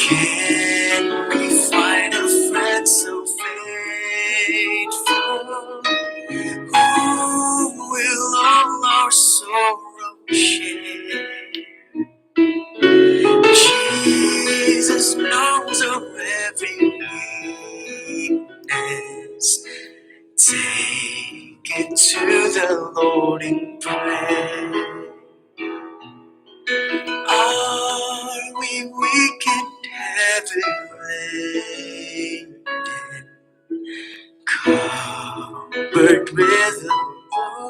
Can we find a friend so faithful who will all our sorrow share? Jesus knows of every weakness. Take it to the Lord in prayer. Are we weak and heavy laden, covered with a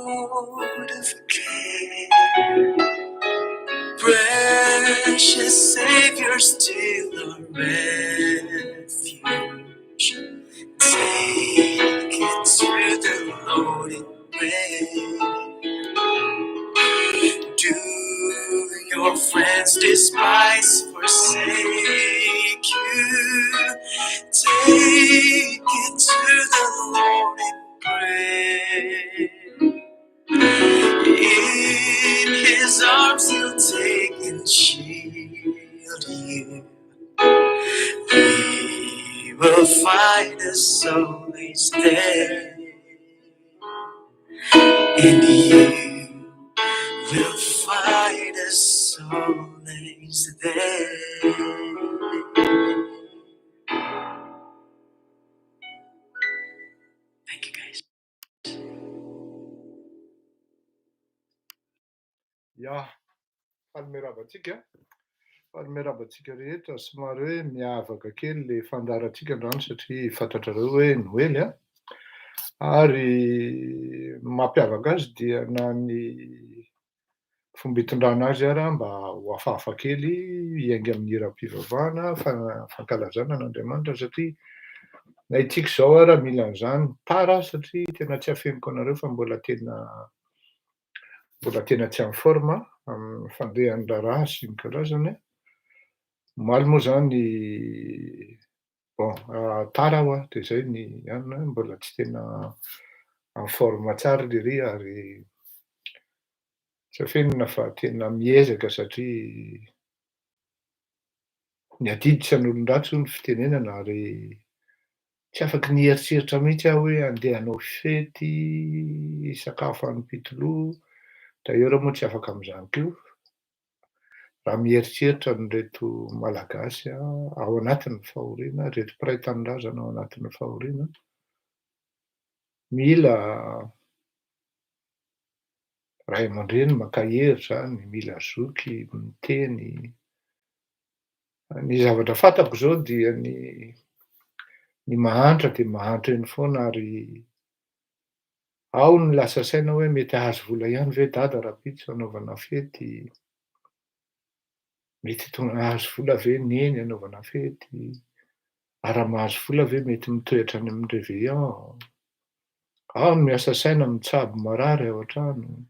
load of care? Precious Savior, still a refuge. Take it to the Lord in prayer. Do your friends despise, forsake you? Take it to the Lord in prayer. In His arms He'll take and shield you. He will find a soul is there. In you will find a soul is there. Thank you guys. Ja, falmerabantsika rehetra somary hoe miavaka kely le fandarantsika androany satria fantatrareo hoe Noely a. Ary mampiavaka azy dia na ny fomba hitondrana azy ara mba ho hafahafa kely hiainga amin'ny hiram-pivavahana fankalazana n'Andriamanitra satria na itsika zao ara mila an'izany tara satria tena tsy afeniko anareo fa mbola tena tsy amin'ny forma amin'ny fandehan'ny raharaha sy ny karazany. Omaly moa zany bon tara aho a de zay ny anina mbola tsy tena amin'ny forme tsara lery ary tsy afenina fa tena miezaka satria ny adiditra n'olon-dratsy hoy ny fitenenana ary tsy afaky nieritseritra mihitsy aho hoe andeha hanao fety sakafo anim-pitoloha d'ailleurs moa tsy afaka amin'izany koa raha mieritreritra nyreto malagasy ao anatin'ny fahoriana, reto mpiray tanindrazana ao anatin'ny fahoriana, mila ray aman-dreny maka hery zany, mila zoky miteny. Ny zavatra fantako zao dia ny mahantra de mahantra eny foana ary ao ny lasa saina hoe mety ahazo vola ihany ve dada rapitso anaovana fety, mety ahazo vola ve neny anaovana fety, raha mahazo vola ve mety mitoetra any amin'ny réveillon. Ao ny miasa saina mitsabo marary ao an-trano,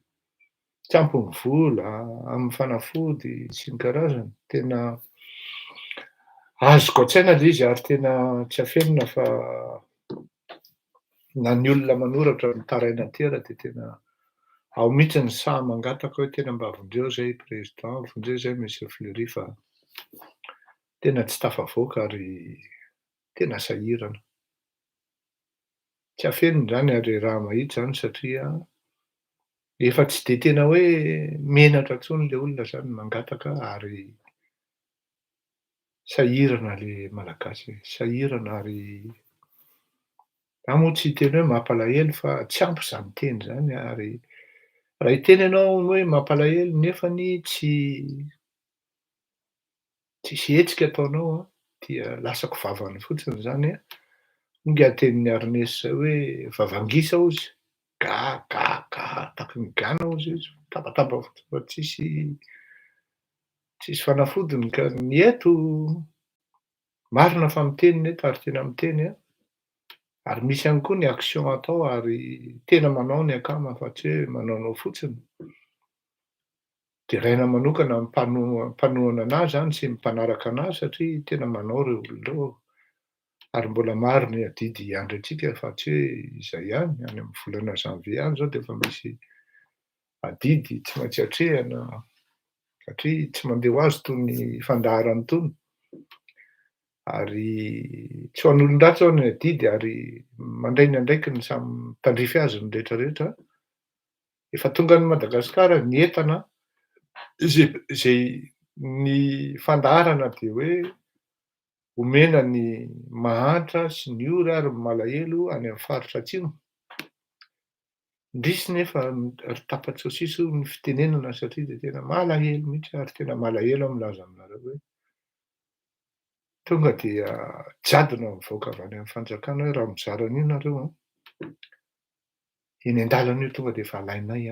tsy ampy ny vola amin'ny fanafody sy ny karazany. Tena azoko an-tsaina le izy ary tena tsy afenina fa na ny olona manoratra ny taraina ty ara de tena ao mihitsy ny saha mangataka hoe tena mba avondreo zay président, avondreo zay monsieur Fleury fa tena tsy tafavoaka ary tena sahirana. Tsy afenina zany ary raha mahitsy zany satria efa tsy de tena hoe menatra intsony le olona zany mangataka ary sahirana le malagasy, sahirana ary aho moa tsy hiteny hoe mampalahelo fa tsy ampy zany teny zany ary raha hiteny ianao hoe mampalahelo nefany tsisy hetsika ataonao dia lasako vavany fotsiny zany a. Honga tenin'ny Harness zay hoe vavangisa hozy, ga taky ny gana hozy izy, tabataba fotsiny fa tsisy fanafodiny ka ny eto marina fa miteny ny eto ary tena miteny a. Ary misy ihany koa ny action atao ary tena manao ny akama fa tsy hoe manaonao fotsiny. De raina manokana mpanohana anazy zany sy ny mpanaraka anazy satria tena manao reo olona reo. Ary mbola maro ny adidy hiandry antsika fa tsy hoe izay ihany, any amin'ny volana janvier any zao de efa misy adidy tsy maintsy hatrehana satria tsy mandeha ho azy toy ny fandaharany tony. Ary tsy ho an'olon-dratsy aho ny adidy ary mandray ny andraiky ny samy tandrify azy ny rehetrarehetra. Efa tonga an'i Madagasikara ny entana zay ny fandaharana de hoe omena ny mahantra sy ny ora ary ny malahelo any amin'ny faritra atsimo. Ndrisy nefa ry tapatsôsisy hoy ny fitenenana satria de tena malahelo mihitsy ary tena malahelo aho milaza aminareo hoe tonga dia jadona mivoaka avy any amin'ny fanjakana hoe raha mizara an'io nareo eny an-dàlana io tonga de efa alainay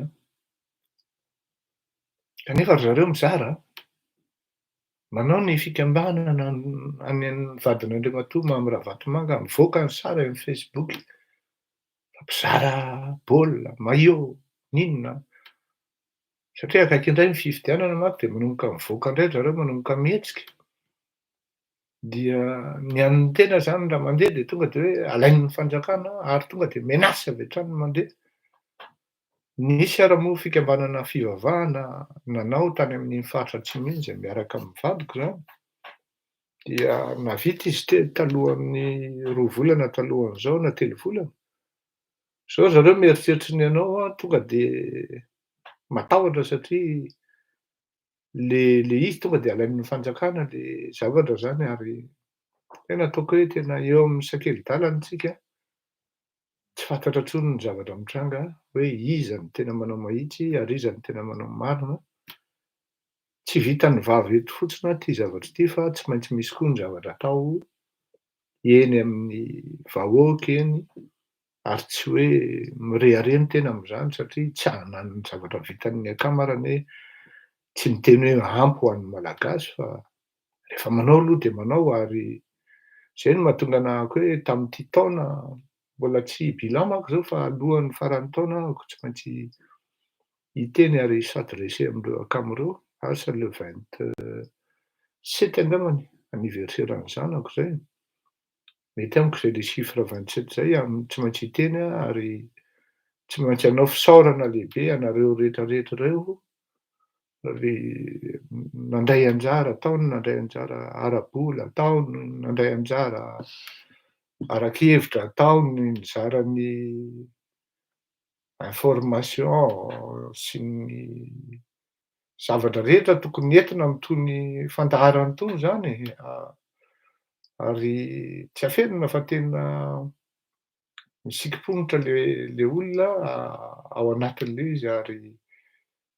kanefa ry zareo mizara manao ny fikambanana any an'ny vadin'Andriamatoa Mamy Ravatomanga mivoaka ny sary amin'ny Facebook, mpizara baolina, maillot, n'inona. Satria akaiky indray ny fifidianana manko de manomboka mivoaka indray ry zareo manomboka mihetsika. Dia ny an'ny tena zany raha mandeha de tonga de hoe alain'ny fanjakana ary tonga de menasy avy hatrany ny mandeha. Nisy ary moa fikambanana fivavahana nanao tany amin'ny faritra atsimo iny zay miaraka amin'ny vadiko zany, dia navita izy talohan'ny 2 volana talohan'izao na 3 volana. Zao zareo mieritreritry ny anao tonga de matahotra satria le izy tonga de alain'ny fanjakana le zavatra zany ary tena ataoko hoe tena eo amin'ny sakely-dàlana tsika. Tsy fantatra intsony ny zavatra mitranga hoe iza no tena manao mahitsy ary iza no tena manao marina. Tsy vitan'ny vavy eto fotsiny ty zavatra ty fa tsy maintsy misy koa ny zavatra atao eny amin'ny vahoaka eny ary tsy hoe mirehare ny tena am'zany satria tsy hanany ny zavatra vitan'ny akamarany hoe tsy miteny hoe ampy ho an'ny malagasy fa rehefa manao aloha de manao ary zay no mahatonga anahako hoe tamin'ity taona mbola tsy bilan manko zao fa alohan'ny faran'ny taona ahako tsy maintsy hiteny ary s'adresser am'reo akamo'reo, asa le 27 angambany anniverseran'ny zanako zay. Mety amiko zay le chiffre 27 zay tsy maintsy hiteny ary tsy maintsy hanao fisaorana lehibe anareo rehetrarehetra reo, ry nandray anjara tao ny nandray anjara ara-bola, tao ny nandray anjara arak-hevitra, tao ny nizara ny information sy ny zavatra rehetra tokony entina amin'itony fandaharana itony zany e. Ary tsy haferina fa tena misikim-ponitra le olona ao anatin'le izy ary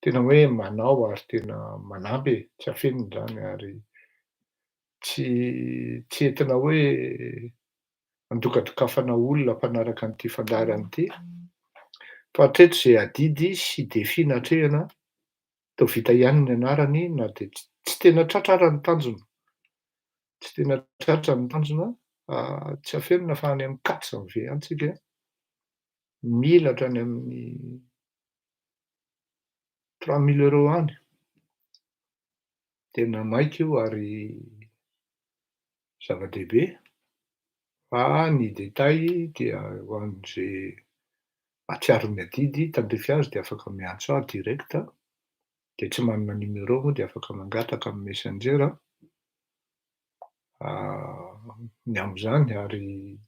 tena hoe manao ary tena manampy e, tsy hafenina zany ary tsy entina hoe handokadokafana olona mpanaraka an'ity fandaharana ity, fa hatreto zay adidy sy défi natrehana, toa vita ihany ny anarany na de tsy tena tratra ary ny tanjona, tsy tena tratra ny tanjona, tsy haferina fa any amin'ny 400 V any tsika, mila hatrany amin'ny 3000 € any. Tena maika io ary zava-dehibe, fa ny détail dia ho an'zay mahatsiaro ny adidy tandrefy azy de afaka miantso ahy direct, de tsy manana numéro moa de afaka mangataka amin'ny messenger ny amin'izany ary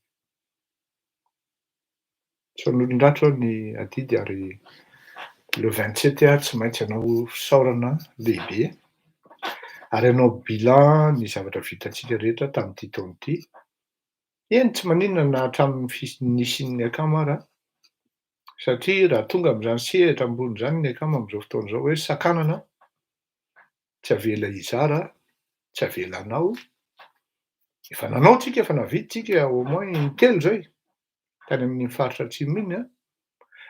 tsy ho an'olon-dratsy aho ny adidy ary le 27 tsy maintsy hanao fisaorana lehibe ary hanao bilan ny zavatra vitantsika rehetra tamin'ity taona ity. Eny tsy maninona na hatramin'ny nisian'ny akamo ara, satria raha tonga am'zany sehatra ambony zany ny akamo am'zao fotoana zao hoe sakanana, tsy avela hizara, tsy avela hanao. Efa nanao tsika, efa nahavita tsika au moins in-telo zay tany amin'ny faritra atsimo iny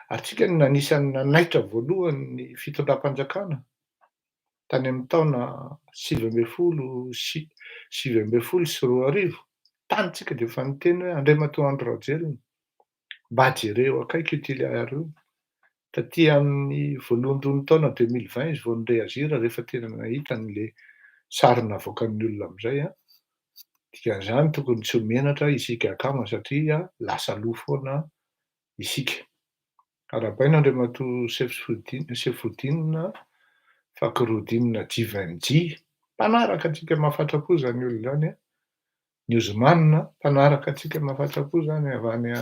ary tsika no anisan'ny nanaitra voalohany ny fitondram-panjakana tany amin'ny taona 1970 tany tsika de efa niteny hoe Andriamatoa Andry Rajoelina mba jereo akaiky io Tiliara io. Taty amin'ny voalohandon'ny taona 2020 izy vao nireazira rehefa tena nahita an'le sary navoakan'ny olona am'zay dikan'izany tokony tsy ho menatra isika akama satria lasa lo foana isika. Arabain'Andriamatoa Sefodinina Fakorodinina JVMJ, mpanaraka antsika mahafatrako zany olona zany Newsman mpanaraka antsika mahafantapo zany avy any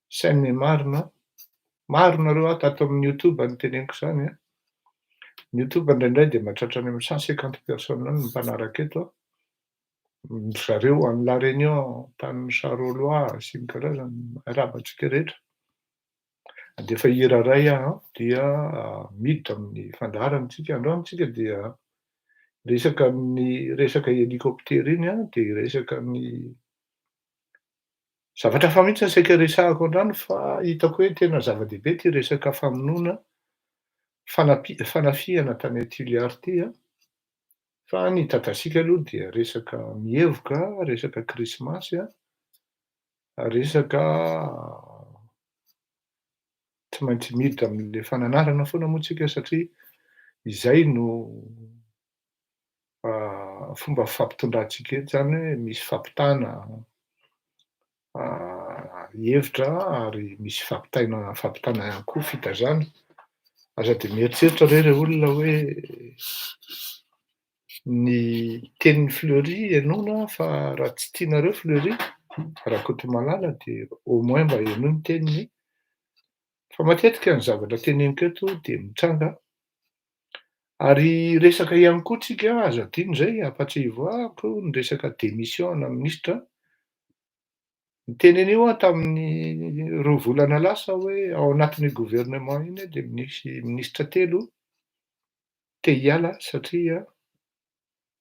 chaîne Marina. Maro nareo tato amin'ny YouTube no teneniko zany a. Ny YouTube indraindray de mahatratra any amin'ny 150 personnes any no mpanaraka eto a. Zareo any La Réunion, tany Saroloa sy ny karazany arabantsika rehetra. De efa hira ray aho dia miditra amin'ny fandaharantsika. Androany tsika dia resaka amin'ny resaka hélicoptère iny a, de resaka amin'ny zavatra hafa mihitsy saika resahako androany fa hitako hoe tena zava-dehibe ty resaka famonoana fanafihana tany Tuléar ty a. Fa ny tatasika aloha dia resaka mihevoka, resaka krisimasy a, resaka tsy maintsy miditra amin'le fananarana foana moa tsika satria izay no fomba fifampitondrantsika eto zany hoe misy fampitana hevitra ary misy fampitana ihany koa fitazana. Aza de mieritreritra re le olona hoe ny tenin'ny Fleury henoina fa raha tsy tianareo Fleury, Rakotomalala de au moins mba heno ny teniny. Fa matetika ny zavatra teneniko eto de mitranga. Ary resaka ihany koa tsika azo adino zay ampatsiahivako ny resaka démission ana minisitra. Niteny an'io aho tamin'ny 2 volana lasa hoe ao anatin'io gouvernement iny de misy minisitra 3 te hiala satria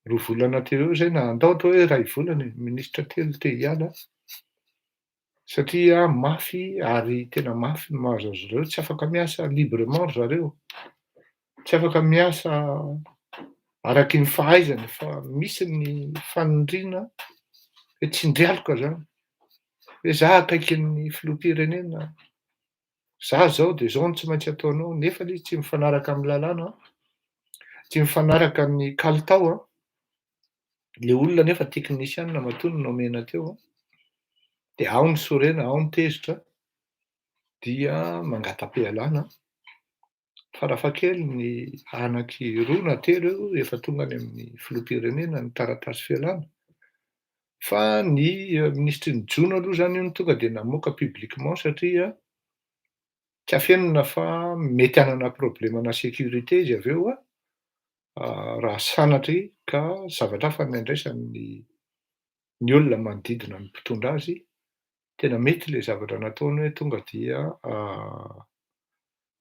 2 volana teo zay na andao atao hoe 2 volana e, minisitra 3 te hiala satria mafy ary tena mafy no mahazo azy ireo, tsy afaka miasa librement ry zareo, tsy afaka miasa araky ny fahaizany fa misy ny fanondriana hoe tsindrialoka zany, hoe za akaiky ny filoham-pirenena, za zao de zao no tsy maintsy ataonao, nefa izy tsy mifanaraka amin'ny lalàna, tsy mifanaraka amin'ny kalitao. Le olona nefa teknisiana matoa no nomena teo, de ao ny sorena, ao ny tezitra, dia mangatam-pialana. Farafahakeliny ny anaky 2 na 3 eo efa tonga any amin'ny filoham-pirenena ny taratasy fialana. Fa ny ministry Njono aloha zany io no tonga de namoaka publiquement satria tsy afenina fa mety hanana problemana sécurité izy aveo raha sanatry ka zavatra hafa no andraisan'ny olona manodidina ny mpitondra azy. Tena mety le zavatra nataony hoe tonga dia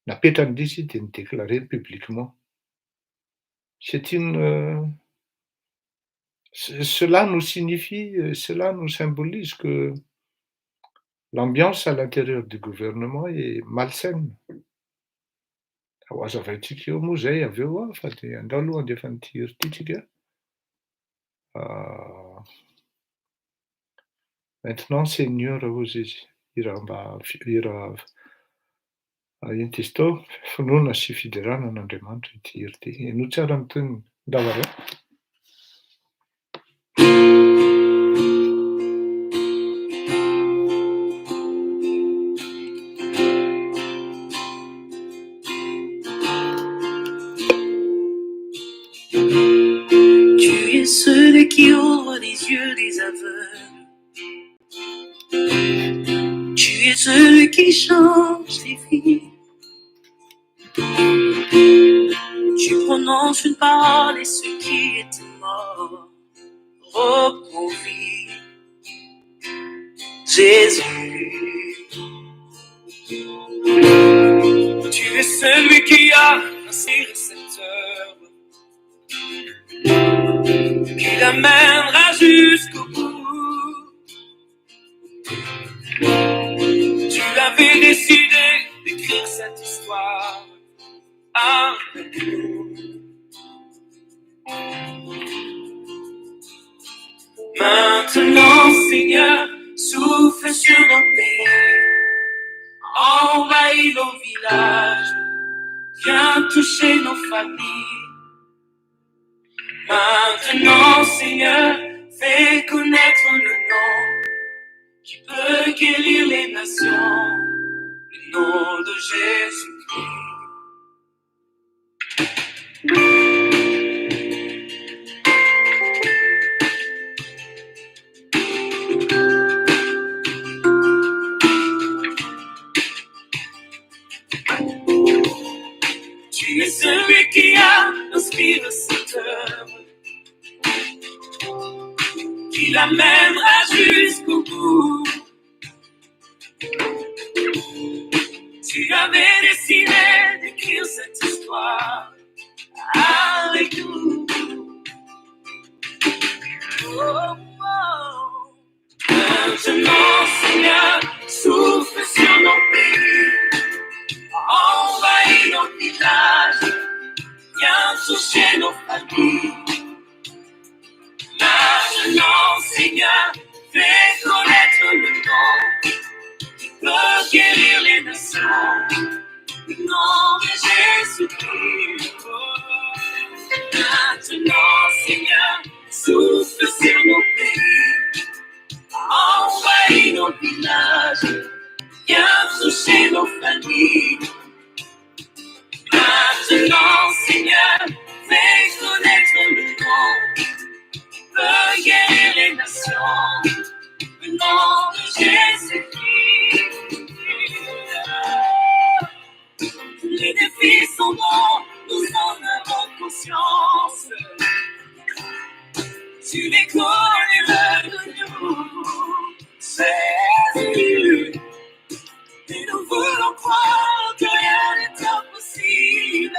napetrany l'izy de nidéclareny publiquement. Cela nous signifie, cela nous symbolise que l'ambiance à l'intérieur du gouvernement est malsaine. Ho azavaintsika eo moa zay aveo fa de andao aloha andefa n'ity hery ity tsika. Maintenant Seigneur ozy izy, hira ino ty izy tô, finoana sy fiderana an'Andriamanitra ity hery ity. Eno tsara ny tonony, ndavarao. Tu es celui qui ouvre les yeux des aveugles. Tu es celui qui change les vies. Tu prononces une parole et ceux qui étaient morts reprend vie. Jésus, tu es celui qui a inséré cette œuvre, qui l'amènera jusqu'au bout. Tu avais décidé d'écrire cette histoire avec nous. Maintenant, Seigneur, souffle sur nos pays, envahis nos villages, viens toucher nos familles. Maintenant, Seigneur, fais connaître le nom qui peut guérir les nations, le nom de Jésus-Christ. il la mènera jusqu'au bout. Tu avais décidé d'écrire cette histoire avec nous. Oh, oh. Maintenant, Seigneur, souffle sur nos pays, envahis nos villages, viens toucher nos familles. Maintenant, Seigneur, fais connaître le nom qui peut guérir les nations. Le nom de Jésus-Christ. Maintenant, Seigneur, souffle sur nos pays, envahis nos villages, viens toucher nos familles. Maintenant, Seigneur, fais connaître le nom qui peut guérir les nations. Le nom de Jésus-Christ. Les défis sont bons, nous en avons conscience. Tu les connais de nous, Jésus. Et nous voulons croire que rien n'est impossible.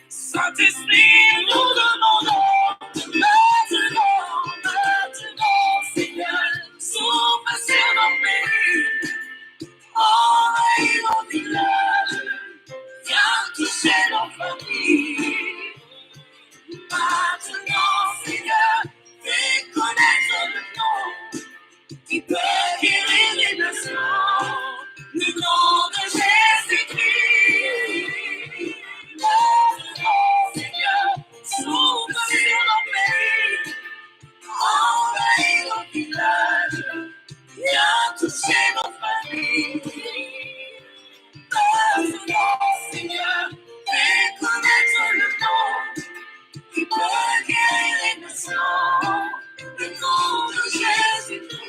Saint-Esprit, nous demandons maintenant, Seigneur, souffle sur nos pays, envahis nos villages, viens toucher nos familles. Maintenant, Seigneur, fais connaître le nom qui peut guérir les nations, le nom de Jésus-Christ. Maintenant, Seigneur, souffle sur nos pays, envahis nos villages, viens toucher nos familles. Maintenant, Seigneur, fais connaître le nom qui peut guérir les nations, le nom de Jésus-Christ.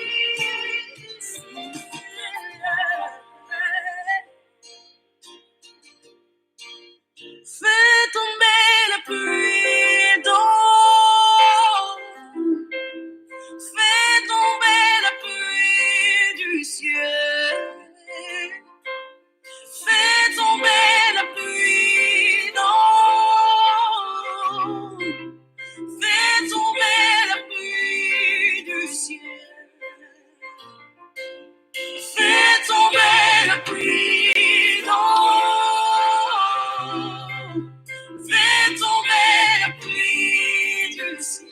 Fais tomber la pluie d'eau, fais tomber la pluie du ciel, fais tomber la pluie d'eau, fais tomber la pluie du ciel, fais tomber la pluie d'eau. Fais tomber la pluie du ciel.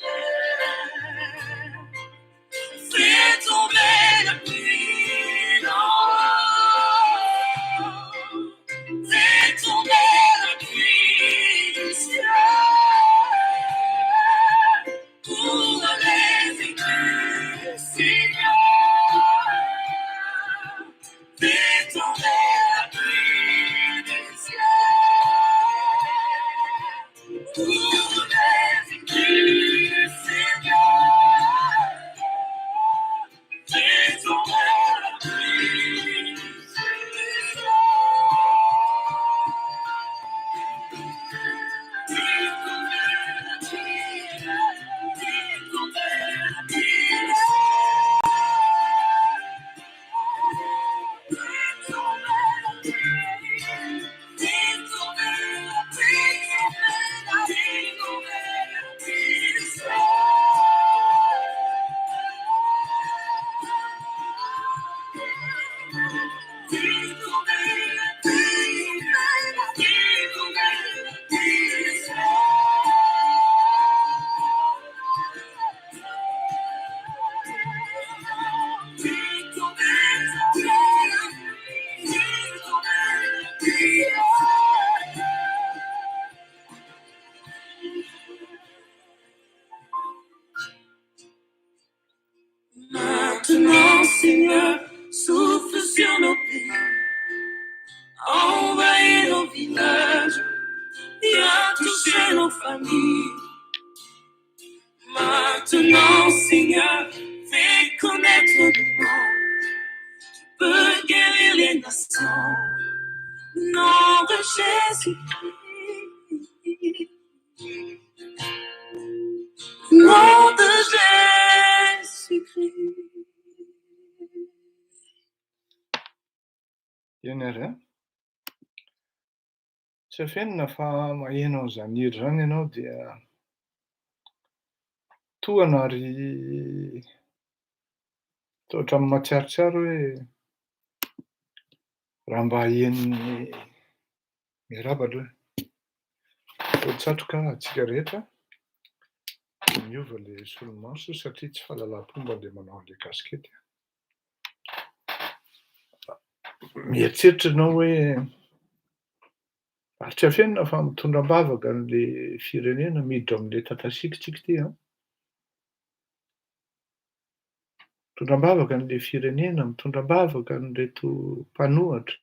Fais tomber la pluie d'eau. Fais tomber la pluie du ciel. Pour les éclairs, Seigneur. Fais tomber la pluie du ciel. Pour les éclairs, Seigneur. Fais tomber la pluie du ciel. Fais tomber la pluie, fais tomber la pluie. Maintenant, Seigneur, souffle sur nos pays, envahis nos villages, viens toucher nos familles. Maintenant, Seigneur, fais connaître le nom qui peut guérir les nations, le nom de Jésus. Le nom de Jésus-Christ. Ianareo tsy afenina fa mahenao zany hira zany ianao dia tohana ary tao hatramin'ny matsiarotsiaro hoe raha mba henon'ny miarahaba aloha tsatroka antsika rehetra miova le solomaso satria tsy fahalalam-pomba le manao an'le kasikety. Mieritreritra ianao hoe ary tsy afenina fa mitondram-bavaka an'le firenena miditra amin'le tantasiky ty an. Mitondram-bavaka an'le firenena, mitondram-bavaka an'ireto mpanohatra,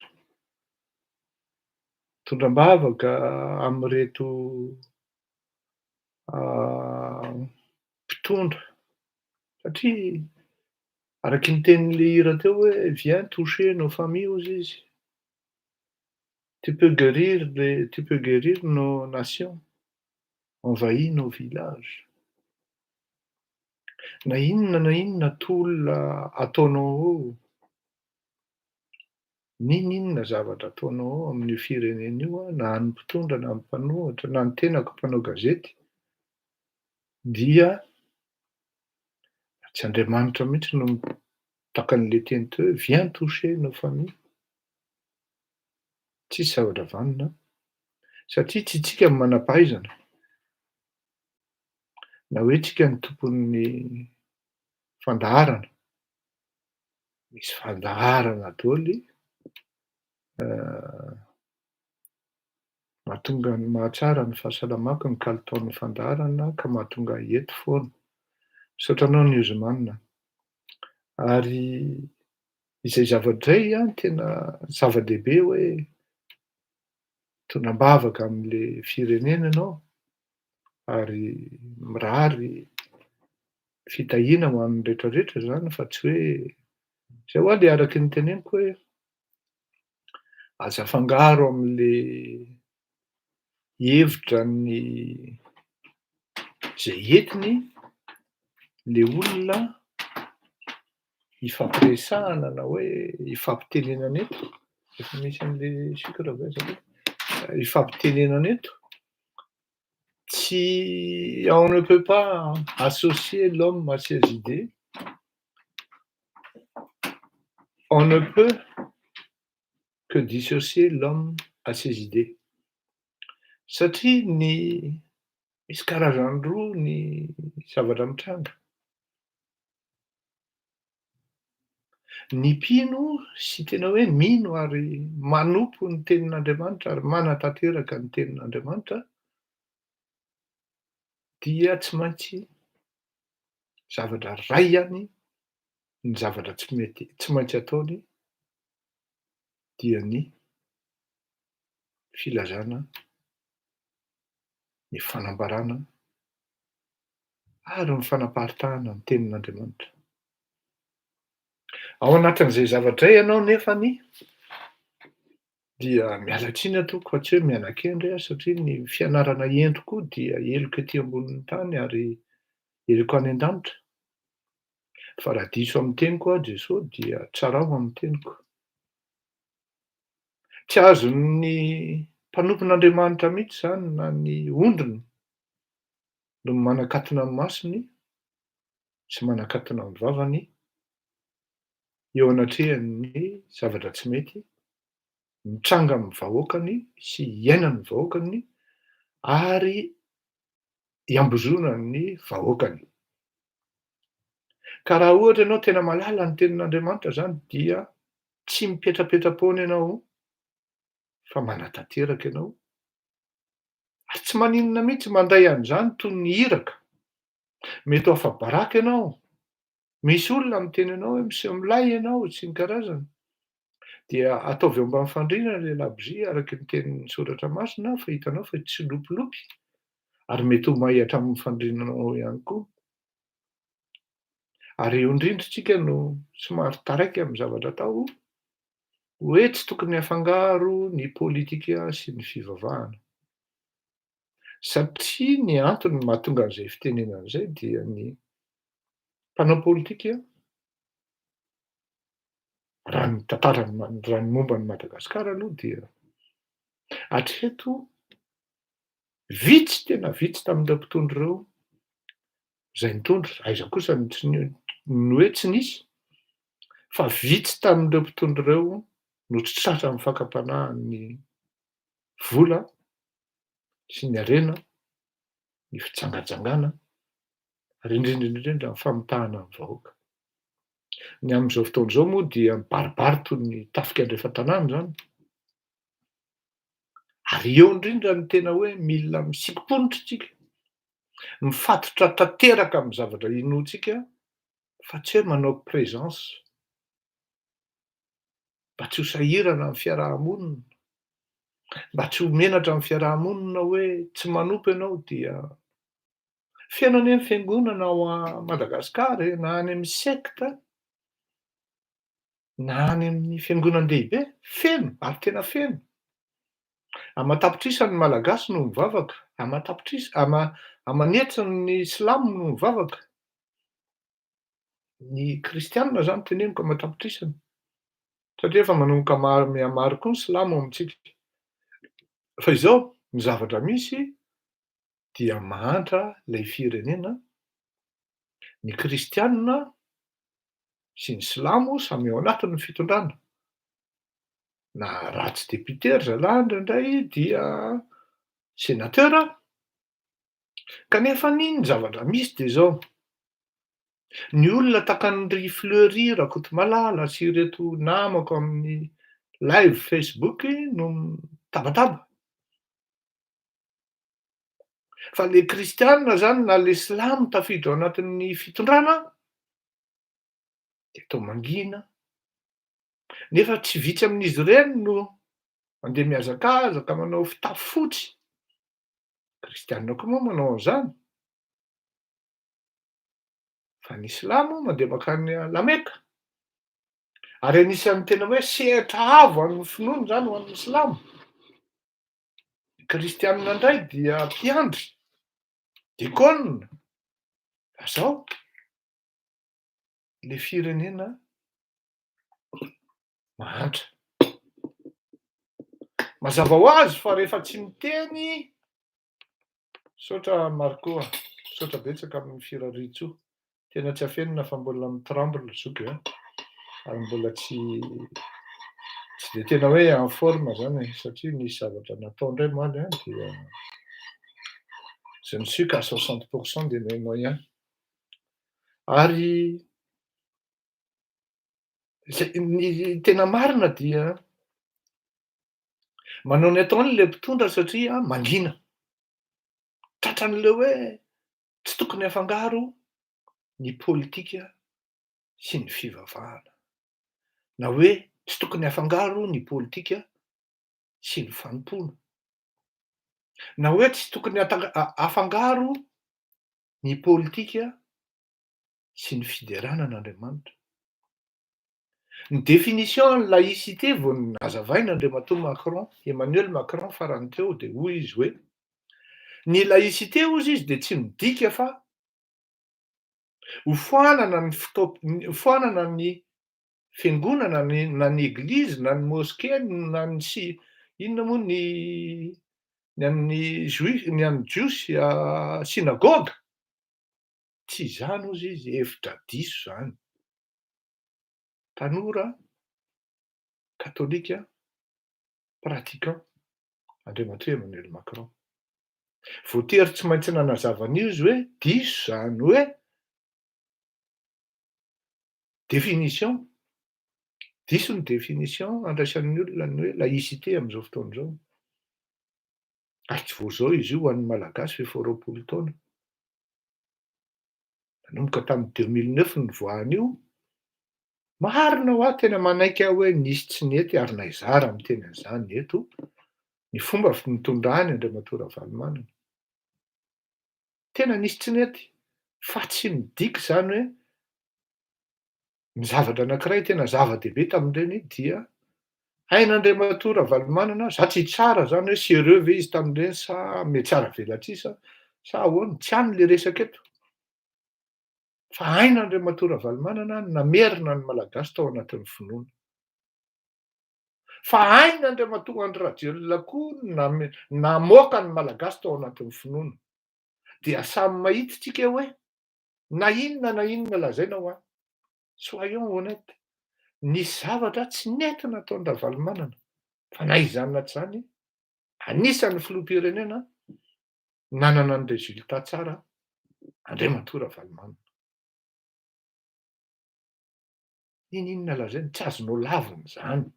mitondram-bavaka am'ireto mpitondra satria araky ny tenin'le hira teo hoe viens toucher nos familles hozy izy. Tu peux guérir nos nations, envahis nos villages. Na inona tolona ataonao ao, n'inona zavatra ataonao ao amin'io firenena io a, na ny mpitondra na ny mpanohatra na ny tenako mpanao gazety, dia tsy Andriamanitra mihitsy no mitaka an'le teny teo hoe viens toucher nos familles. Tsisy zavatra vanona satria tsy tsika no manam-pahaizana, na hoe tsika ny tompon'ny fandaharana. Misy fandaharana daholo mahatonga ny mahatsara ny fahasalamako ny kalitaon'ny fandaharana ka mahatonga ahy eto foana. Misaotra anao Newsman. Ary izay zavatra izay a tena zava-dehibe hoe mitondram-bavaka am'le firenena ianao ary mirary fitahiana ho an'ny rehetrarehetra zany fa tsy hoe zay ho a le araky ny teneniko hoe aza afangaro am'le hevitra ny zay entiny le olona ifampiresahana na hoe ifampitenenana eto, efa misy an'le sucre ve zany hoe ifampitenenana eto. On ne peut pas associer l'homme à ses idées. On ne peut que dissocier l'homme à ses idées. Satria misy karazany roa ny zavatra mitranga. Ny mpino sy tena hoe mino ary manompo ny tenin'Andriamanitra ary manatanteraka ny tenin'Andriamanitra dia tsy maintsy zavatra ray ihany ny zavatra tsy maintsy ataony dia ny filazana, ny fanambarana ary ny fanaparitahana ny tenin'Andriamanitra. Ao anatin'izay zavatra izay ianao nefany dia miala tsiny atoko fa tsy hoe mianan-kendre aho satria ny fianarana ento koa dia eloko ety ambonin'ny tany ary eloko any an-danitra. Fa raha diso amin'ny teniko aho Jesosy dia tsara ho amin'ny teniko. Tsy azon'ny mpanompon'Andriamanitra mihitsy zany na ny ondriny no manakatona ny masony sy manakatona ny vavany eo anatrehan'ny zavatra tsy mety, mitranga amin'ny vahoakany sy iainan'ny vahoakany ary iambozonany ny vahoakany. Ka raha ohatra ianao tena mahalala ny tenin'Andriamanitra zany dia tsy mipetrapetra-poana ianao fa manatanteraka ianao ary tsy maninona mihitsy mandray an'izany toy ny hiraka. Mety ho afa baraka ianao, misy olona miteny anao hoe miseho milay ianao sy ny karazany, dia ataovy eo ambany fandriana le labozia araky ny tenin'ny soratra masina fa hitanao fa tsy lopilopy ary mety ho may hatramin'ny fandriananao ihany koa. Ary eo indrindra isika no somary taraiky amin'ny zavatra atao hoe tsy tokony hafangaro ny politika sy ny fivavahana. Satria ny antony mahatonga an'izay fitenenana izay dia ny Mpanao politika raha ny tantarany raha ny momba ny Madagasikara aloha dia hatreto vitsy, tena vitsy tam'ireo mpitondra ireo zay nitondra, aiza kosa ny ny hoe tsy nisy, fa vitsy tam'ireo mpitondra ireo no tsy tratran'ny fakapanahan'ny vola sy ny harena, ny fitsangajangana ary indrindrandrindra ny famitahana ny vahoaka. Ny am'izao fotoana izao moa dia mibaribary toy ny tafika andrefa-tanàna zany. Ary eo indrindra ny tena hoe mila misikim-ponitra tsika, mifatotra tanteraka amin'ny zavatra inoantsika fa tsy hoe manao présence, mba tsy ho sahirana amin'ny fiarahamonina, mba tsy ho menatra amin'ny fiarahamonina hoe tsy manopo ianao dia feno any amin'ny fiangonana ao a Madagasikara na any amin'ny secte, na any amin'ny fiangonan-dehibe, feno ary tena feno. Aman-tapitrisa ny malagasy no mivavaka, aman'hetsy ny silamo no mivavaka. Ny kristianina zany teneniko aman-tapitrisany, satria efa manomboka mihamaro koa ny silamo amintsika. Fa izao ny zavatra misy dia mahantra ilay firenena, ny kristianina sy ny silamo samy ao anatin'ny fitondrana. Na raha tsy député ry zalahy indraindray dia sénateur, kanefa ny zavatra misy de zao: ny olona takan'ny Fleury, Rakotomalala sy ireto namako amin'ny live Facebook no mitabataba. Fa le kristianina zany na le silamo tafiditra ao anatin'ny fitondrana de atao mangina, nefa tsy vitsy amin'izy ireny no mandeha mihazakazaka manao fitafy fotsy. Kristianina koa moa manao an'izany. Fa ny silamo mandeha makany lameka, ary anisan'ny tena hoe sehatra avo an'ny finoana zany ho an'ny silamo. Ny kristianina indray dia mpiandry, diakônina. Fa zao le firenena mahantra. Mazava hoazy fa rehefa tsy miteny, saotra Marco, saotra betsaka amin'ny firariotsoa. Tena tsy afenina fa mbola mitremble zoky ary mbola tsy de tena hoe en forme zany satria nisy zavatra natao indray maly dia je ne suis qu'à 60% de mes moyens. Ary ny tena marina dia manao ny ataony le mpitondra satria mangina. Tratran'le hoe tsy tokony afangaro ny politika sy ny fivavahana, na hoe tsy tokony afangaro ny politika sy ny fanompona, na hoe tsy tokony afangaro ny politika sy ny fideranan'Andriamanitra. Ny définition ny laïcité vao nazavain'Andriamatoa Emmanuel Macron farany teo de hoy izy hoe ny laïcité hozy izy de tsy midika fa hofoanana ny fiangonana na ny église na ny mosquée na ny inona moa ny an'ny jiosy synagogue. Tsy zany hozy izy, hevitra diso zany. Tanora katolika pratiquant Andriamatoa Emmanuel Macron. Voatery tsy maintsy nanazava an'io izy hoe diso zany hoe définition, diso ny définition andraisan'ny olona ny hoe laïcité am'izao fotoana izao. Ary tsy vao zao izy io ho an'ny malagasy efa 20 taona. Nanomboka tamin'ny 2009 ny voahan'io. Marina ho aho tena manaiky aho hoe nisy tsy nety ary naizara miteny an'izany eto ny fomba nitondrany Andriamatoa Ravalomanana. Tena nisy tsy nety, fa tsy midika zany hoe ny zavatra anankiray tena zava-dehibe tamin'ireny dia hain'Andriamatoa Ravalomanana, za tsy tsara zany hoe sérieux ve izy tamin'ireny sa mihatsara velatrisa sa ahoana, tsy hany le resaka eto. Fa hain'Andriamantoa Ravalomanana namerina ny malagasy tao anatin'ny finoana. Fa hain'Andriamantoa Andry Rajoelina koa namoaka ny malagasy tao anatin'ny finoana. Dia samy mahita tsika hoe na inona lazaina ho azy. Soyons honnêtes. Nisy zavatra tsy nentina ataon'ny Ravalomanana. Fa na izany na tsy izany, anisan'ny filoham-pirenena nanana ny résultat tsara Andriamatoa Ravalomanana. Inona lazaina? Tsy azonao lavina izany.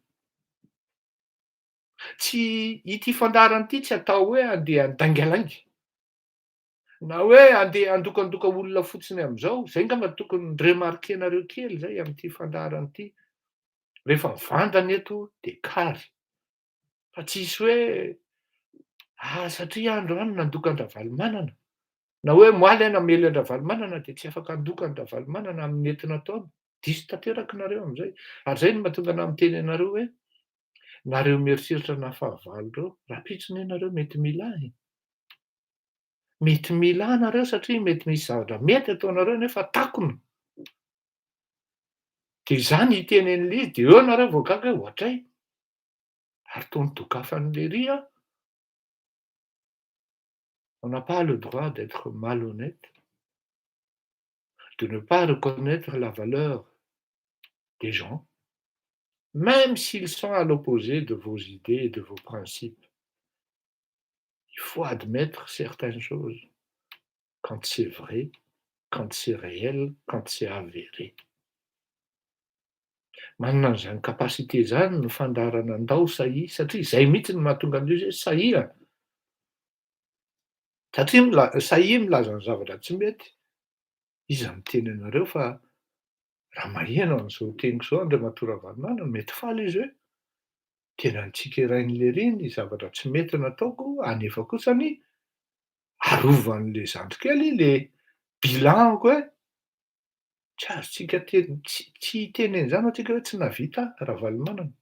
Tsy ity fandaharana ity tsy atao hoe andeha handaingalainga. Na hoe andeha handokandoka olona fotsiny amin'izao, zay angamba tokony remarquenareo kely zay amin'ity fandaharana ity. Rehefa mivantana eto dia kary. Fa tsisy hoe satria androany nandoka an'i Ravalomanana. Na hoe moaly namely an'i Ravalomanana dia tsy afaka handoka an'i Ravalomanana amin'ny entina ataony. Diso tanteraka nareo amin'izay. Ary zay no mahatonga anahy miteny anareo hoe nareo mieritreritra na fahavalo ireo, rapitsony ianareo mety milahy. Mety milahy nareo satria mety misy zavatra mety ataonareo nefa takona. Dia izany itenen'ilay izy dia eo nareo vao gaga hoe ohatray. Ary toa nidokafan'ilay ry aho. On n'a pas le droit d'être malhonnête, de ne pas reconnaître la valeur des gens, même s'ils sont à l'opposé de vos idées et de vos principes. Il faut admettre certaines choses quand c'est vrai, quand c'est réel, quand c'est avéré. Manana an'izany capacité zany ny fandaharana andao sahia satria izay mihitsy no mahatonga an'io hoe sahia. Satria sahia milaza ny zavatra tsy mety. Iza miteny anareo fa raha maheno an'izao teniko izao Andriamatoa Ravalomanana mety faly izy hoe tena nitsikerain'ilay ry ny zavatra tsy mety nataoko, anefa kosany arovan'ilay zandrikely ilay bilanko hoe tsy azontsika tsy hiteny an'izany antsika hoe tsy nahavita Ravalomanana.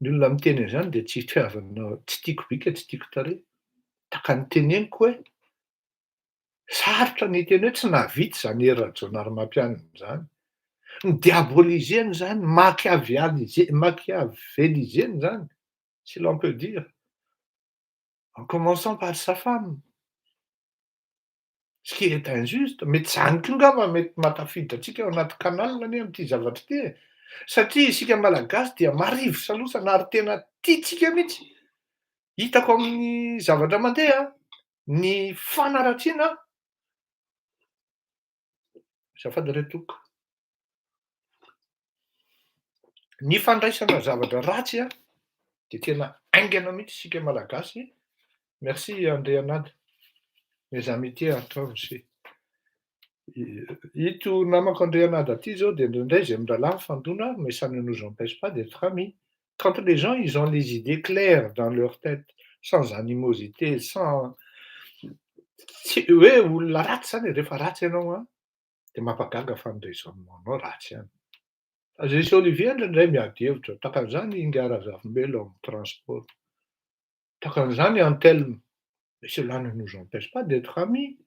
Ny olona miteny an'izany dia tsy fitiavana, tsy tiako bika, tsy tiako tarehy. Taka ny teneniko hoe sarotra ny hiteny hoe tsy nahavita izany Hery Rajaonarimampianina izany. Nidiabolisena izany, machiavélisena izany, si l'on peut dire. En commençant par sa femme. Ce qui est injuste. Mety izany koa angamba mety mahatafiditra antsika ao anaty canal anie amin'ity zavatra ity. Satria isika malagasy dia marivo salosana ary tena tiantsika mihitsy. Hitako amin'ny zavatra mandeha ny fanaratsiana azafady ry toka. Ny fandraisana zavatra ratsy dia tena haingana mihitsy isika malagasy. Merci André Anady. Mes amitiés à toi aussi. Ito namako André Anady aty zao dia indraindray izay mirahalahy mifandona, mais ça ne nous empêche pas d'être amis. Quand les gens ils ont les idées claires dans leur tête, sans animosité, sans tsy hoe olona ratsy zany rehefa ratsy ianao dia mampagaga fandraisanao ratsy ihany. Jesy Olivier indraindray miady hevitra, takan'izany Inga Razafimelo amin'ny transport. Takan'izany Antelme. Mais cela ne nous empêche pas d'être amis.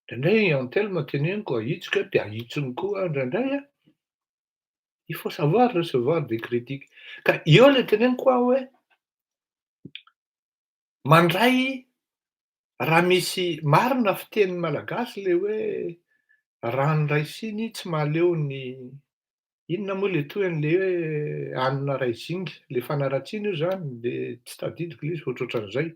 Indraindray Antelme teneniko ahitsika dia ahitsiny koa indraindray. Il faut savoir recevoir des critiques. Ka eo ilay teneniko hoe mandray raha misy marina fitenin'ny malagasy ilay hoe ranoray siny tsy mahaleo ny inona moa ilay tohan'ilay hoe anona ray zinga, ilay fanaratsiana io zany, ilay tsy tadidiko ilay izy fa ohatrohatran'izay.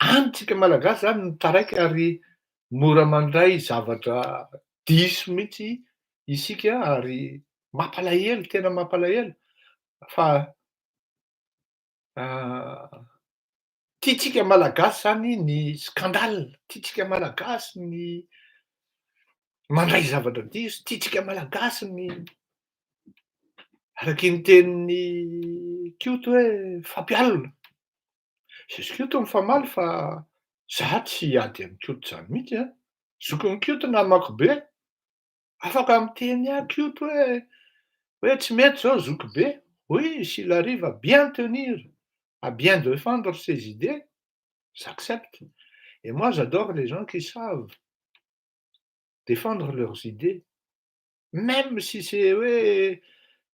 Antsika malagasy zany no taraiky ary mora mandray zavatra diso mihitsy isika ary mampalahelo, tena mampalahelo. Fa tiantsika malagasy zany ny scandale, tiantsika malagasy ny mandray zavatra diso, tiantsika malagasy ny araky ny tenin'ny Koto hoe fampialina. Izy Koto mifamaly fa za tsy hiady amin'ny Koto izany mihitsy. Zokin'ny Koto namako be, afaka miteny Koto hoe tsy mety zao zoky be. Oui, s'il arrive à bien tenir, à bien défendre ses idées, j'accepte. Et moi, j'adore les gens qui savent défendre leurs idées. Même si c'est hoe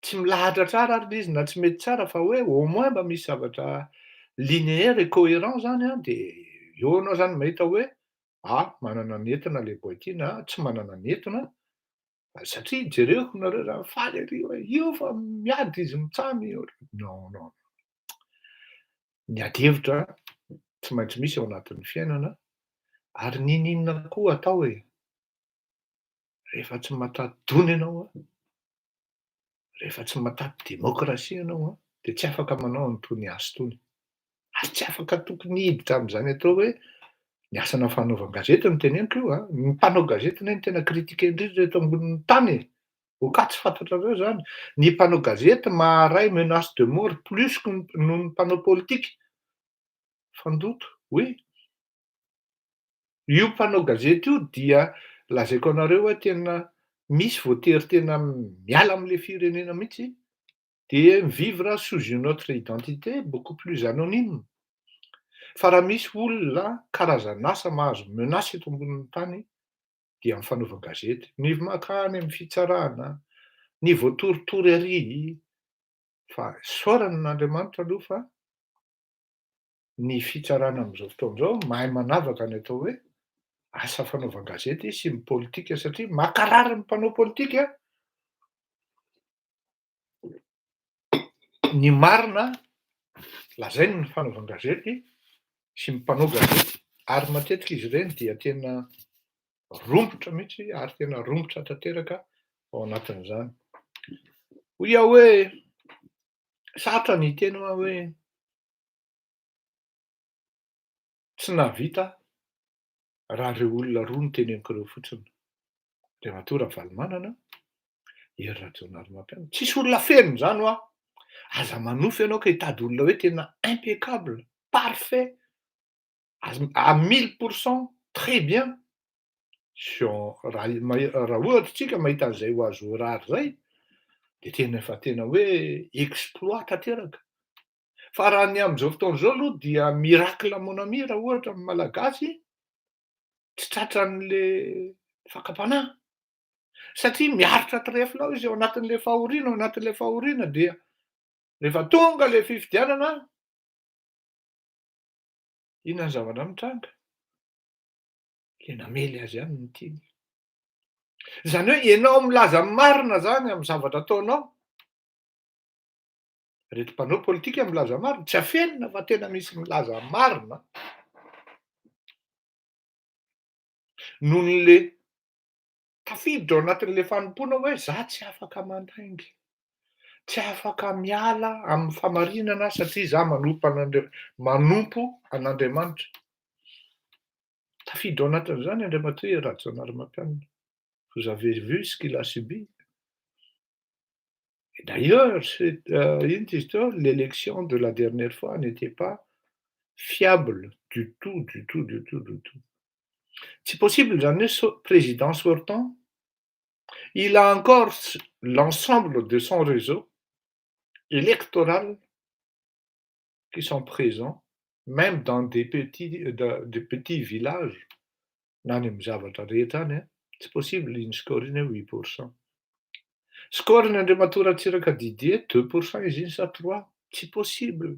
tsy milahatra tsara ary l'izy na tsy mety tsara fa hoe au moins mba misy zavatra linéaire et cohérent zany a, de eo anao zany mahita hoe, manana nentina le boky iny, tsy manana nentina. Satria jereko nareo raha faly ary hoe io fa miady izy mitsamy io. Non, non. Ny ady hevitra tsy maintsy misy ao anatin'ny fiainana ary n'inon'inona koa atao rehefa tsy matati-dona ianao rehefa tsy matady demokrasia ianao de tsy afaka manao an'itony asa itony. Ary tsy afaka tokony hiditra am'zany atao hoe ny asana fanaovan-gazety no teneniko io ny mpanao gazety anie no tena kritika indrindra eto ambonin'ny tany ho ka tsy fantatrareo zany. Ny mpanao gazety maharay menace de mort plus que noho ny mpanao politika. Fandoto, oui. Io mpanao gazety io dia lazaiko anareo hoe tena misy voatery tena miala am'le firenena mihitsy, de vivre sous une autre identité beaucoup plus anonyme. Fa raha misy olona karazan'asa mahazo menace eto ambonin'ny tany dia ny fanaovan-gazety. Ny makany amin'ny fitsarana, ny voatoritory ary, fa saoran'Andriamanitra aloha fa ny fitsarana am'zao fotoana izao mahay manavaka ny atao hoe asa fanaovan-gazety sy ny politika satria mankarary ny mpanao politika. Ny marina lazainy ny fanaovan-gazety sy ny mpanao gazety ary matetika izy ireny dia tena rombotra mihitsy ary tena rombotra tanteraka ao anatin'izany. Hoy aho hoe sarotra ny hiteny hoe tsy nahavita raha reo olona roa no teneniko reo fotsiny. Andriamatoa Ravalomanana, Hery Rajaonarimampianatra. Tsisy olona feno zany ho aho. Aza manofy ianao ka hitady olona hoe tena impeccable, parfait, à 1000% très bien. Raha ohatra tsika mahita an'izay oiseau rare zay, de tena hoe exploit tanteraka. Fa raha ny am'izao fotoana izao aloha dia miracle mon ami raha ohatra amin'ny malagasy, tsy tratran'le fakapanahy. Satria miaritra trèfle ao izy ao anatin'le fahoriana dia rehefa tonga le fifidianana, inona ny zavatra mitranga? Le namely azy ihany no tiany. Zany hoe ianao milaza marina zany amin'ny zavatra ataonao. Reto mpanao politika milaza marina, tsy afenina fa tena misy milaza marina nohon'le tafiditra ao anatin'le fanompona hoe za tsy afaka mandainga, tsy afaka miala amin'ny famarinana satria za manompo an'Andriamanitra. Tafiditra ao anatin'izany Andriamatoa Hery Rajaonarimampianatra. Vous avez vu ce qu'il a subi? Et d'ailleurs, l'élection de la dernière fois n'était pas fiable du tout. C'est possible, j'en ai président sortant. Il a encore l'ensemble de son réseau électoral qui sont présents, même dans des petits villages. C'est possible, il score 8%. Score n'Andriamatoa Ratsiraka Didier 2% izy iny sa 3%. Tsy possible.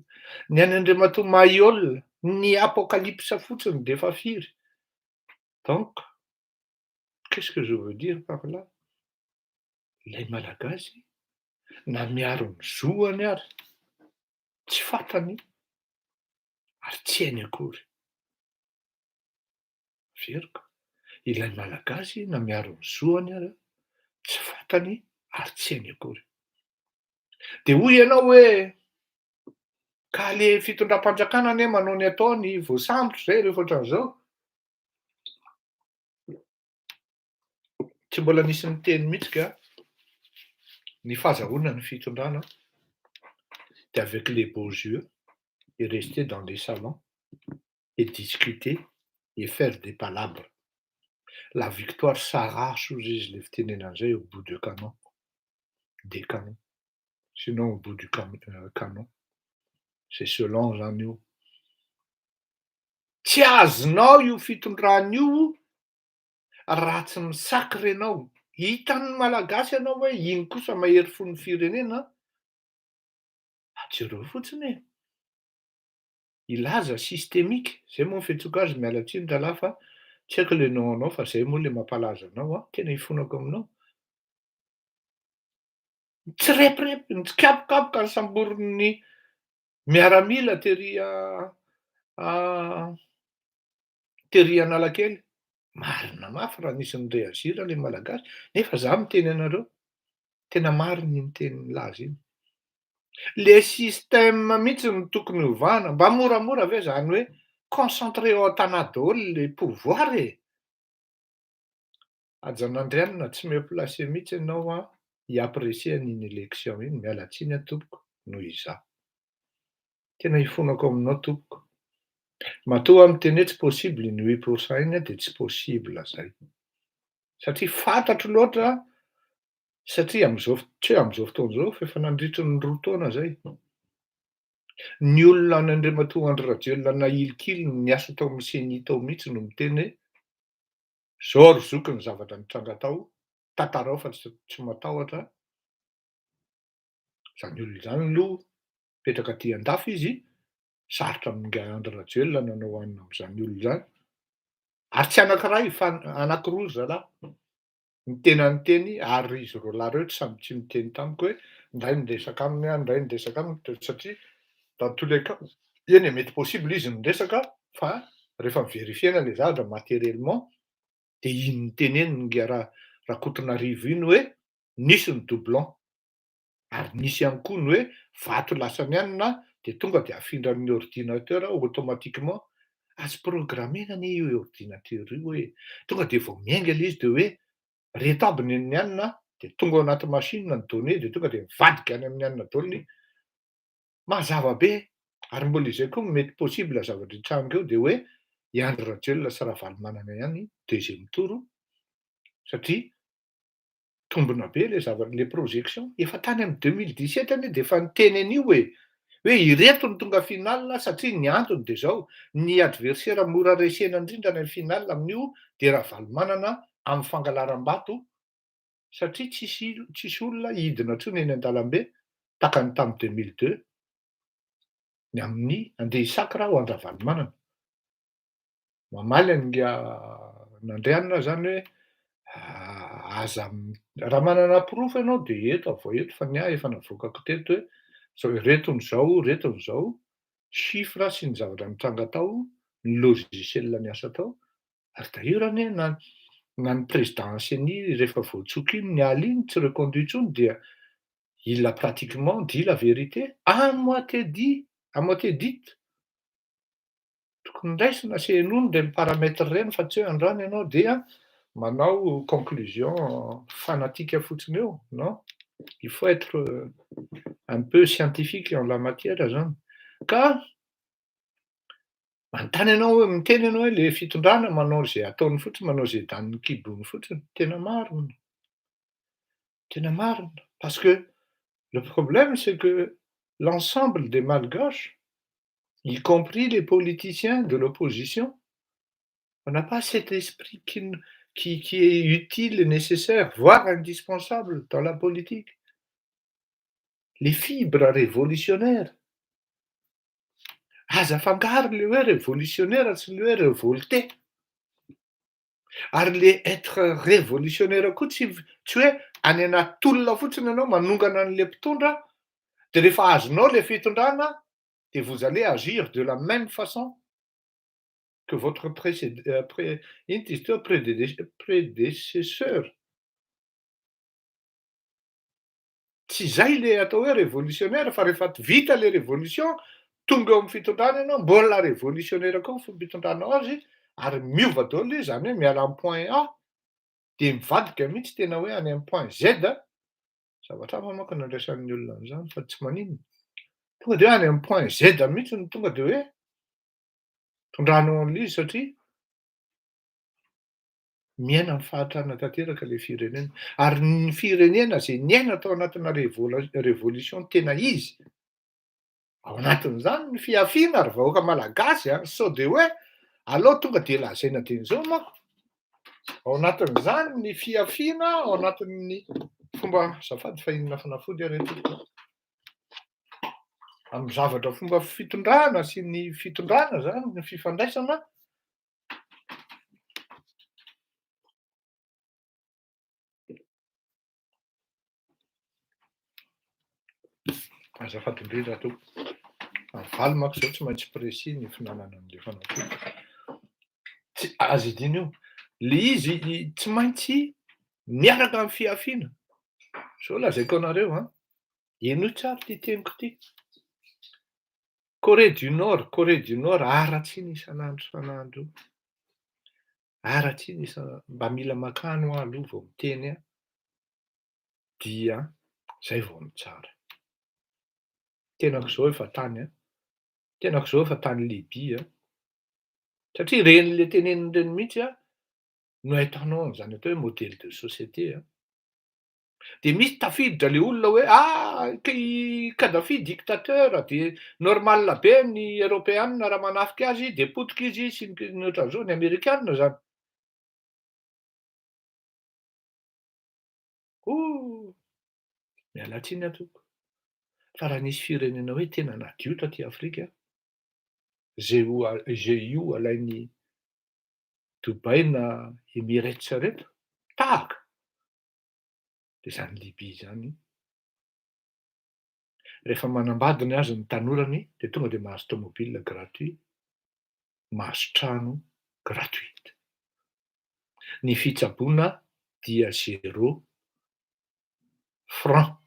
Ny an'Andriamatoa Mayol, ny apocalypse fotsiny defa firy. Donc, qu'est-ce que je veux dire par là? Ilay malagasy na miaro ny zoany ary tsy fantany ary tsy hainy akory. Veriko. Ilay malagasy na miaro ny zoany ary tsy fantany ary tsy hainy akory. De hoy ianao hoe ka le fitondram-panjakana anie manao ny ataony voasambotra zay rehefa ohatran'izao. Tsy mbola nisy niteny mihitsy ka ny fahazahoana ny fitondrana de avec les beaux yeux et rester dans les salons et discuter et faire des palabres. La victoire s'arrache hozy izy le fitenenan'izay au bout de canon. Des canons. Sinon au bout du canon. C'est selon zany io. Tsy azonao io fitondrana io raha tsy misakra ianao, hitan'ny malagasy ianao hoe iny kosa mahery fon'ny firenena, jereo fotsiny e. Ilaza sistemika, zay moa ny fiantsoako azy, miala tsiny rahalahy fa tsy haiko le nom anao fa zay moa le mampalaza anao a, tena hifonako aminao. Tsirepirepy, tsikapokapoka ny samborin'ny miaramila tery Analakely. Marina mafy raha nisy nireazira le malagasy, nefa za miteny anareo, tena marina iny teny laza iny. Le système mihitsy no tokony ovana, mba moramora ve zany hoe concentré ao an-tanà daholo le pouvoir e. Ajan'Andrianina tsy miha-placé mihitsy ianao a hi-apprécier an'iny élection iny, miala tsiny a tompoko noho izaho. Tena hifonako aminao tompoko. Matoa aho miteny hoe tsy possible iny 8% iny a de tsy possible zay. Satria fantatro loatra, satria tsy hoe am'zao fotoana zao fa efa nandritry ny 2 taona zay. Ny olona any Andriamatoa Andry Rajoelina nahilikily niasa tao amin'ny CENI tao mihitsy no miteny hoe zao ro zoky ny zavatra nitranga tao, tantarao fa tsy matahotra. Zany olona zany aloha mipetraka aty an-dafy izy, sarotra minga Andry Rajoelina nanao anina am'zany olona zany. Ary tsy anankiray fa anankiroa zalahy ny tena niteny, ary izy roa lahy reo samby tsy miteny tamiko hoe ndray niresaka aminy aho, ndray niresaka aminy, satria dans tous les cas, eny e mety possible izy miresaka fa rehefa miverifiena le zavatra matériellement de iny niteny eny nge Rakotonarivo iny hoe nisy ny doublon. Ary nisy ihany koa ny hoe vato lasany ihany de tonga de afindran'ny ordinateur automatiquement. Azy programmena anie io ordinateur io hoe tonga de vao miainga le izy de hoe reto aby ny anina de tonga ao anaty machine ny données de tonga de mivadika any amin'ny anina daholo. Mazava be. Ary mbola izay koa mety possible zavatra hitranga eo de hoe i Andry Rajoelina sy Ravalomanana ihany deuxième tour, satria tombona be le projection. Efa tany amin'ny 2017 anie de efa niteny an'io hoe ireto ny tonga final satria ny antony de zao, ny adversaire mora resena indrindra any amin'ny final amin'io de Ravalomanana amin'ny fangalaram-bato, satria tsisy olona hidina intsony eny an-dalambe tahaka ny tamy 2002 ny amin'ny andeha hisakra ho an'ny Ravalomanana. Mamaly n'Andrianina zany hoe aza raha manana proof ianao de eto avao eto fa ny ahy efa navokako teto hoe zao reto ny zao, chiffre sy ny zavatra nitranga tao, ny logiciel niasa tao. Ary d'ailleurs anie na ny président CENI rehefa voatsoka iny nialy iny tsy reconduit intsony dia il a pratiquement dit la vérité à moitié dite. Tokony raisina CNO de paramètre reny fa tsy hoe androany ianao dia manao conclusion fanatique fotsiny eo, non. Il faut être un peu scientifique en la matière zany. Ka manontany ianao hoe miteny ianao hoe le fitondrana manao zay ataony fotsiny, manao zay daniny kibony fotsiny, tena marina. Tena marina, parce que le problème c'est que l'ensemble des malgaches, y compris les politiciens de l'opposition, on n'a pas cet esprit qui est utile et nécessaire, voire indispensable dans la politique. Les fibres révolutionnaires. Aza afangaro le hoe révolutionnaire sy le hoe révolté. Ary le être révolutionnaire koa tsy hoe any anaty fotsiny ianao manongana an'le mpitondra, de rehefa azonao le fitondrana de vous allez agir de la même façon que votre prédécesseur. Tsy zay le atao hoe révolutionnaire fa rehefa vita le révolution, tonga eo amin'ny fitondrana ianao, mbola révolutionnaire koa ny fitondrana azy, ary miova daholo izy, zany hoe miala amin'ny point A de mivadika mihitsy tena hoe any amin'ny point Z. Zavatra hafa manko nandraisan'ny olona an'izany fa tsy maninona. Tonga de hoe any amin'ny point Z mihitsy no tonga de hoe tondranao an'l'izy satria miaina amin'ny fahatrana tanteraka le firenena. Ary ny firenena zay niaina tao anatina révolution tena izy, ao anatin'izany ny fiafiana ary vahoaka malagasy sao de hoe aleo tonga de lazaina dieny zao manko. Ao anatin'izany ny fiafiana ao anatin'ny fomba azafady fa inona fanafody reto amin'ny zavatra fomba fitondrana sy ny fitondrana zany ny fifandraisana azafady indrindra to valy manko zao tsy maintsy précis ny finanana an'le fanafody tsy azo idina io le izy tsy maintsy miaraka amin'ny fiafiana zao lazaiko anareo eno tsara ty teniko ty Corée du Nord aratsiny isan'andro aratsiny mba mila makany ho aloha vao miteny dia zay vao mitsara tenako zao efa tany Libia satria reny le teneniny reny mihitsy no ahitanao an'izany atao hoe modèle de société de misy tafiditra le olona hoe Kadhafi dictateur de normal be ny européenne raha manafika azy de potika izy sy ny ohatran'izao ny amerikanina zany miala tsiny atoko fa raha nisy firenena hoe tena nadio taty Afrika zay io alain'ny Dubai na Emirates reto tahaka de zany Libia zany rehefa manambadiny azy ny tanorany de tonga de mahazo tomobile gratuit mahazo trano gratuite ny fitsaboana dia 0 franc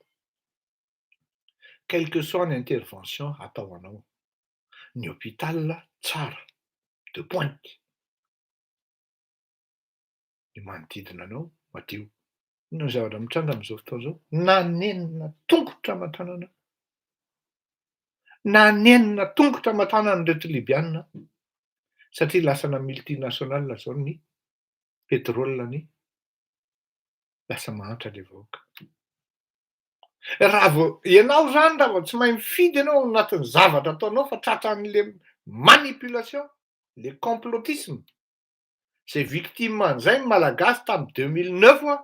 quelle que soit ny intervention atao anao ny hôpital tsara de pointe ny manodidina anao madio inona ny zavatra mitranga amin'izao fotoana zao nanenina tongotra aman-tanana nanenina tongotra aman-tanan'ireto libianina satria lasana multinational zao ny petrolany lasa mahantra le vahoaka raha vao ianao zany raha vao tsy mahay mifidy ianao ao anatin'ny zavatra ataonao fa tratran'le manipulation le complotisme zay victime an'izay ny malagasy tamy 2009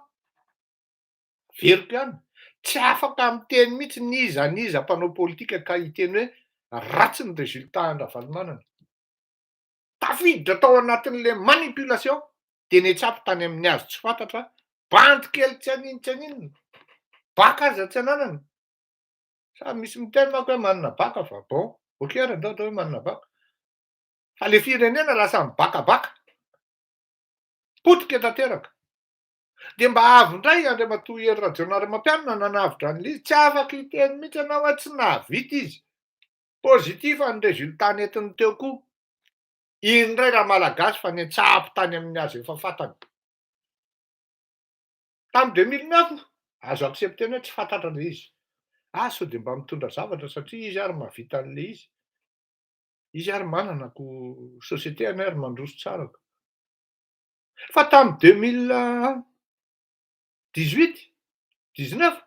veriko ihany tsy afaka miteny mihitsy niza mpanao politika ka hiteny hoe ratsy ny résultat Andravalimanana tafiditra tao anatin'le manipulation de netsapy tany amin'ny azo tsy fantatra bandy kely tsy aninona baka aza tsy ananana sa misy miteny manko hoe manana baka fa bon okera ndao hoe manana baka fa le firenena lasa mibakabaka potika tanteraka de mba avy indray Andriamatoa Hery Rajaonarimampianina nanavitra an'le izy tsy afaka hiteny mihitsy anao hoe tsy nahavita izy pozitif ny résultat netiny teo koa indray raha malagasy fa netsapy tany amin'ny azo efa fantany tamy 2009 azo acceptena hoe tsy fantatra le izy sao de mba mitondra zavatra satria izy ary mahavita an'le izy ary mananako société any ary mandroso tsarako fa tamy 2018-19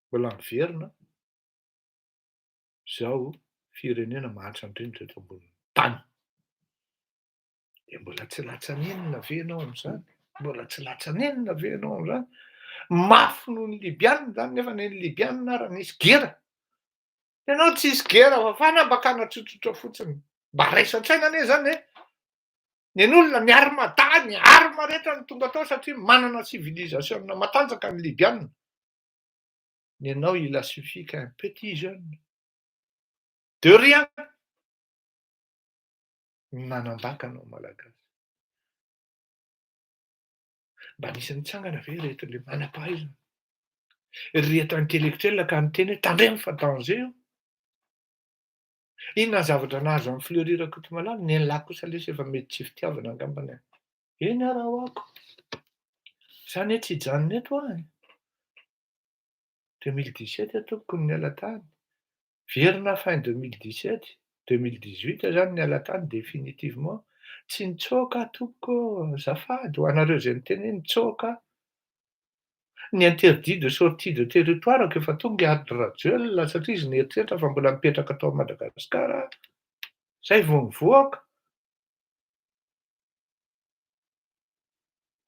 mbola miverina zao firenena mahantra indrindra eto ambony tany de mbola tsy latsanenina ve ianao am'izany mbola tsy latsanenina ve ianao am'izany mafy noho ny libianina zany nefa ny libianina ary nisy gera ianao tsy hisy gera fa fanambakana tsotsotra fotsiny mba raisa-tsaina ane zany ny an'olona ny armada ny arma rehetra ny tonga tao satria manana civilisation matanjaka ny libianina ny anao il a suffi qu'un petit jeune de rien nanambaka anao malagasy mba nisy nitsangana ve rehetra le manam-pahaizana rehetra intellectuel ka niteny hoe tandremo fa danger io inona zavatra nahazo amin'ny fleurirako eto malala ny an'lahy kosa lesy efa mety tsy fitiavana angambany eny raha hoako zany hoe tsy hijanona eto 2017 atoko ny alatany verina fin 2017-2018 zany ny alatany définitivement tsy nitsoaka atoko azafady ho anareo zay miteny hoe nitsoaka ny interdit de sortie de territoire efa tonga ady rajoelina satria izy nieritreritra fa mbola mipetraka tao Madagasikara zay vao mivoaka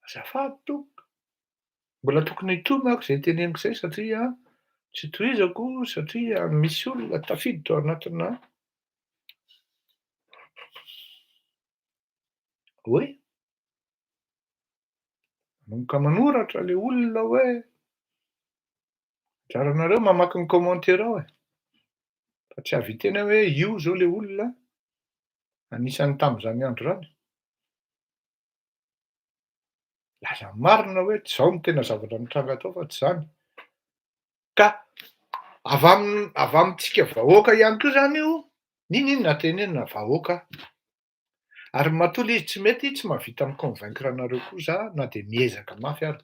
Azafady tompoko, mbola tokony hitohy manko izay teneniko izay satria tsy tohizako satria misy olona tafiditra ao anatina hoe manomboka manoratra le olona hoe anjaranareo mamaky ny commentaire ao fa tsy havitena hoe io zao le olona anisany tamin'izany andro zany. Laza marina hoe tsy zao no tena zavatra mitranga atao fa tsy zany. Ka avy amintsika vahoaka ihany koa zany io, n'inona tenenina vahoaka? Ary matoa izy tsy mety tsy mahavita mi-convaincre anareo koa za na de miezaka mafy ary.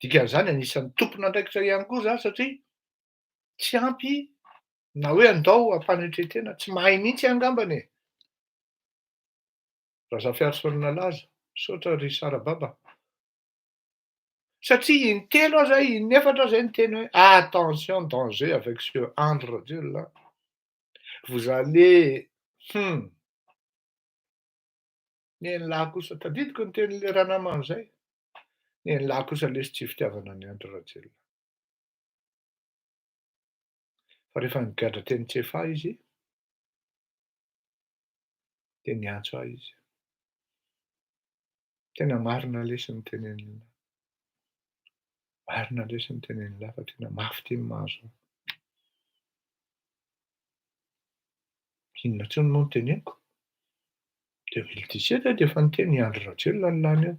Dikan'izany anisan'ny tompon'andraikitra ihany koa za satria tsy ampy na hoe andao ampanetretena, tsy mahay mihitsy angambany e. Raza Fiarosonina laza, saotra ry Sarababa. Satria intelo aza inefatra zay ny teny hoe attention danger avec ce andre Dieu là. Vous allez nien'lahy kosa tadidiko ny tenin'le ranamany zay. Nien'lahy kosa lesy tsy fitiavana ny andro Rajela. Fa rehefa nigadra teny Tsefa izy, de niantso ahy izy. Tena marina lesy ny tenen'olona. Marina lesy ny tenen'lahy fa tena mafy ty ny mahazo. Inona intsony moa no teneniko? 2017 de efa niteny Andry Rajoelina ny lany eo.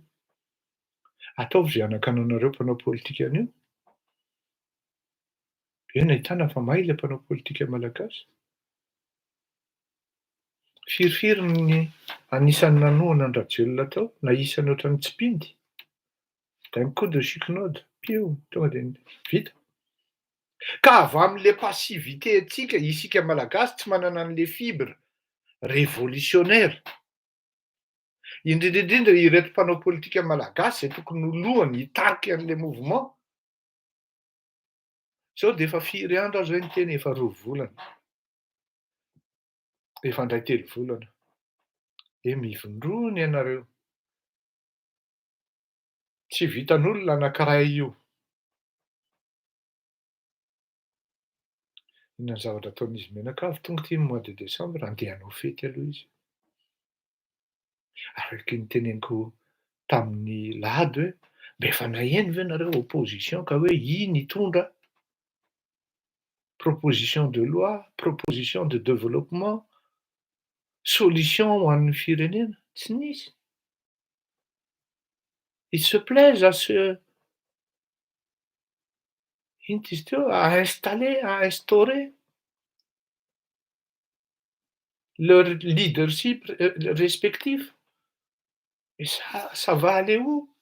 Ataovy izay anakanao anareo mpanao politika anio. Eo no ahitana fa mahay ilay mpanao politika malagasy. Firifiry ny anisan'ny nanohana an'i Rajoelina tao, na isany ohatran'ny tsipindy. D'un coup de chiquenaude, pio, tonga de vita. Ka avy amin'le passivité antsika, isika malagasy tsy manana an'le fibre révolutionnaire. Indrindrindrindra ireto mpanao politika malagasy zay tokony ho lohany hitarika an'le mouvement. Zao de efa firy andro aho zay niteny efa 2 volana. Efa indray 3 volana. Mivondrony ianareo. Tsy vitan'olona anankiray io. Inona ny zavatra ataon'izy Menakavy tonga ty mois de décembre andeha hanao fety aloha izy. Araka ny teneniko tamin'ny lahady hoe mba efa naheno ve nareo opposition ka hoe iny hitondra proposition de loi, proposition de développement, solution ho an'ny firenena? Tsy nisy. Ils se plaisent à se à installer, à instaurer leur leadership respectif. Et ça va aller où?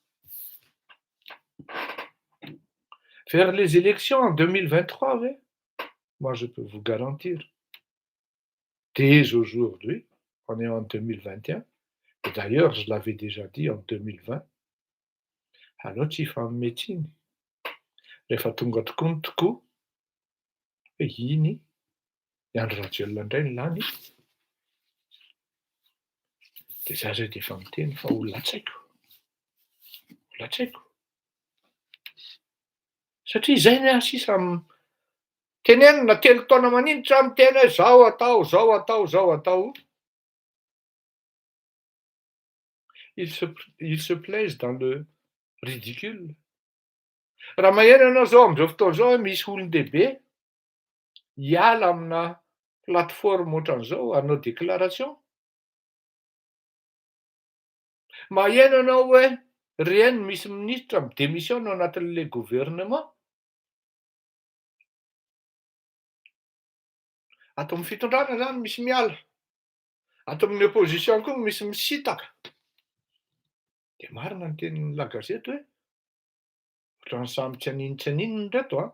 Vers les élections en 2023, oui. Moi, je peux vous garantir. Dès aujourd'hui, on est en 2021, et d'ailleurs, je l'avais déjà dit en 2020, allo tsy hifametriny. Rehefa tonga tokoa ny tokoa, hoe iny Andry Rajoelina indray ny lany, de za zay de efa miteny fa ho latsaiko. Ho latsaiko. Satria zay ny sisa tenenina telo taona manindrotra miteny hoe zao atao, zao atao, zao atao. Ils se plaisent dans le ridicule. Raha maheno ianao zao am'zao fotoana zao hoe misy olon-dehibe hiala amina plateforme ohatran'izao hanao déclaration. Maheno ianao hoe reny misy ministra midémissionne ao anatin'le gouvernement. Ato amin'ny fitondrana zany misy miala. Ato amin'ny opposition koa misy misitaka. De marina ny tenin'ny La Gazette hoe ohatrany samy tsy aninona reto an.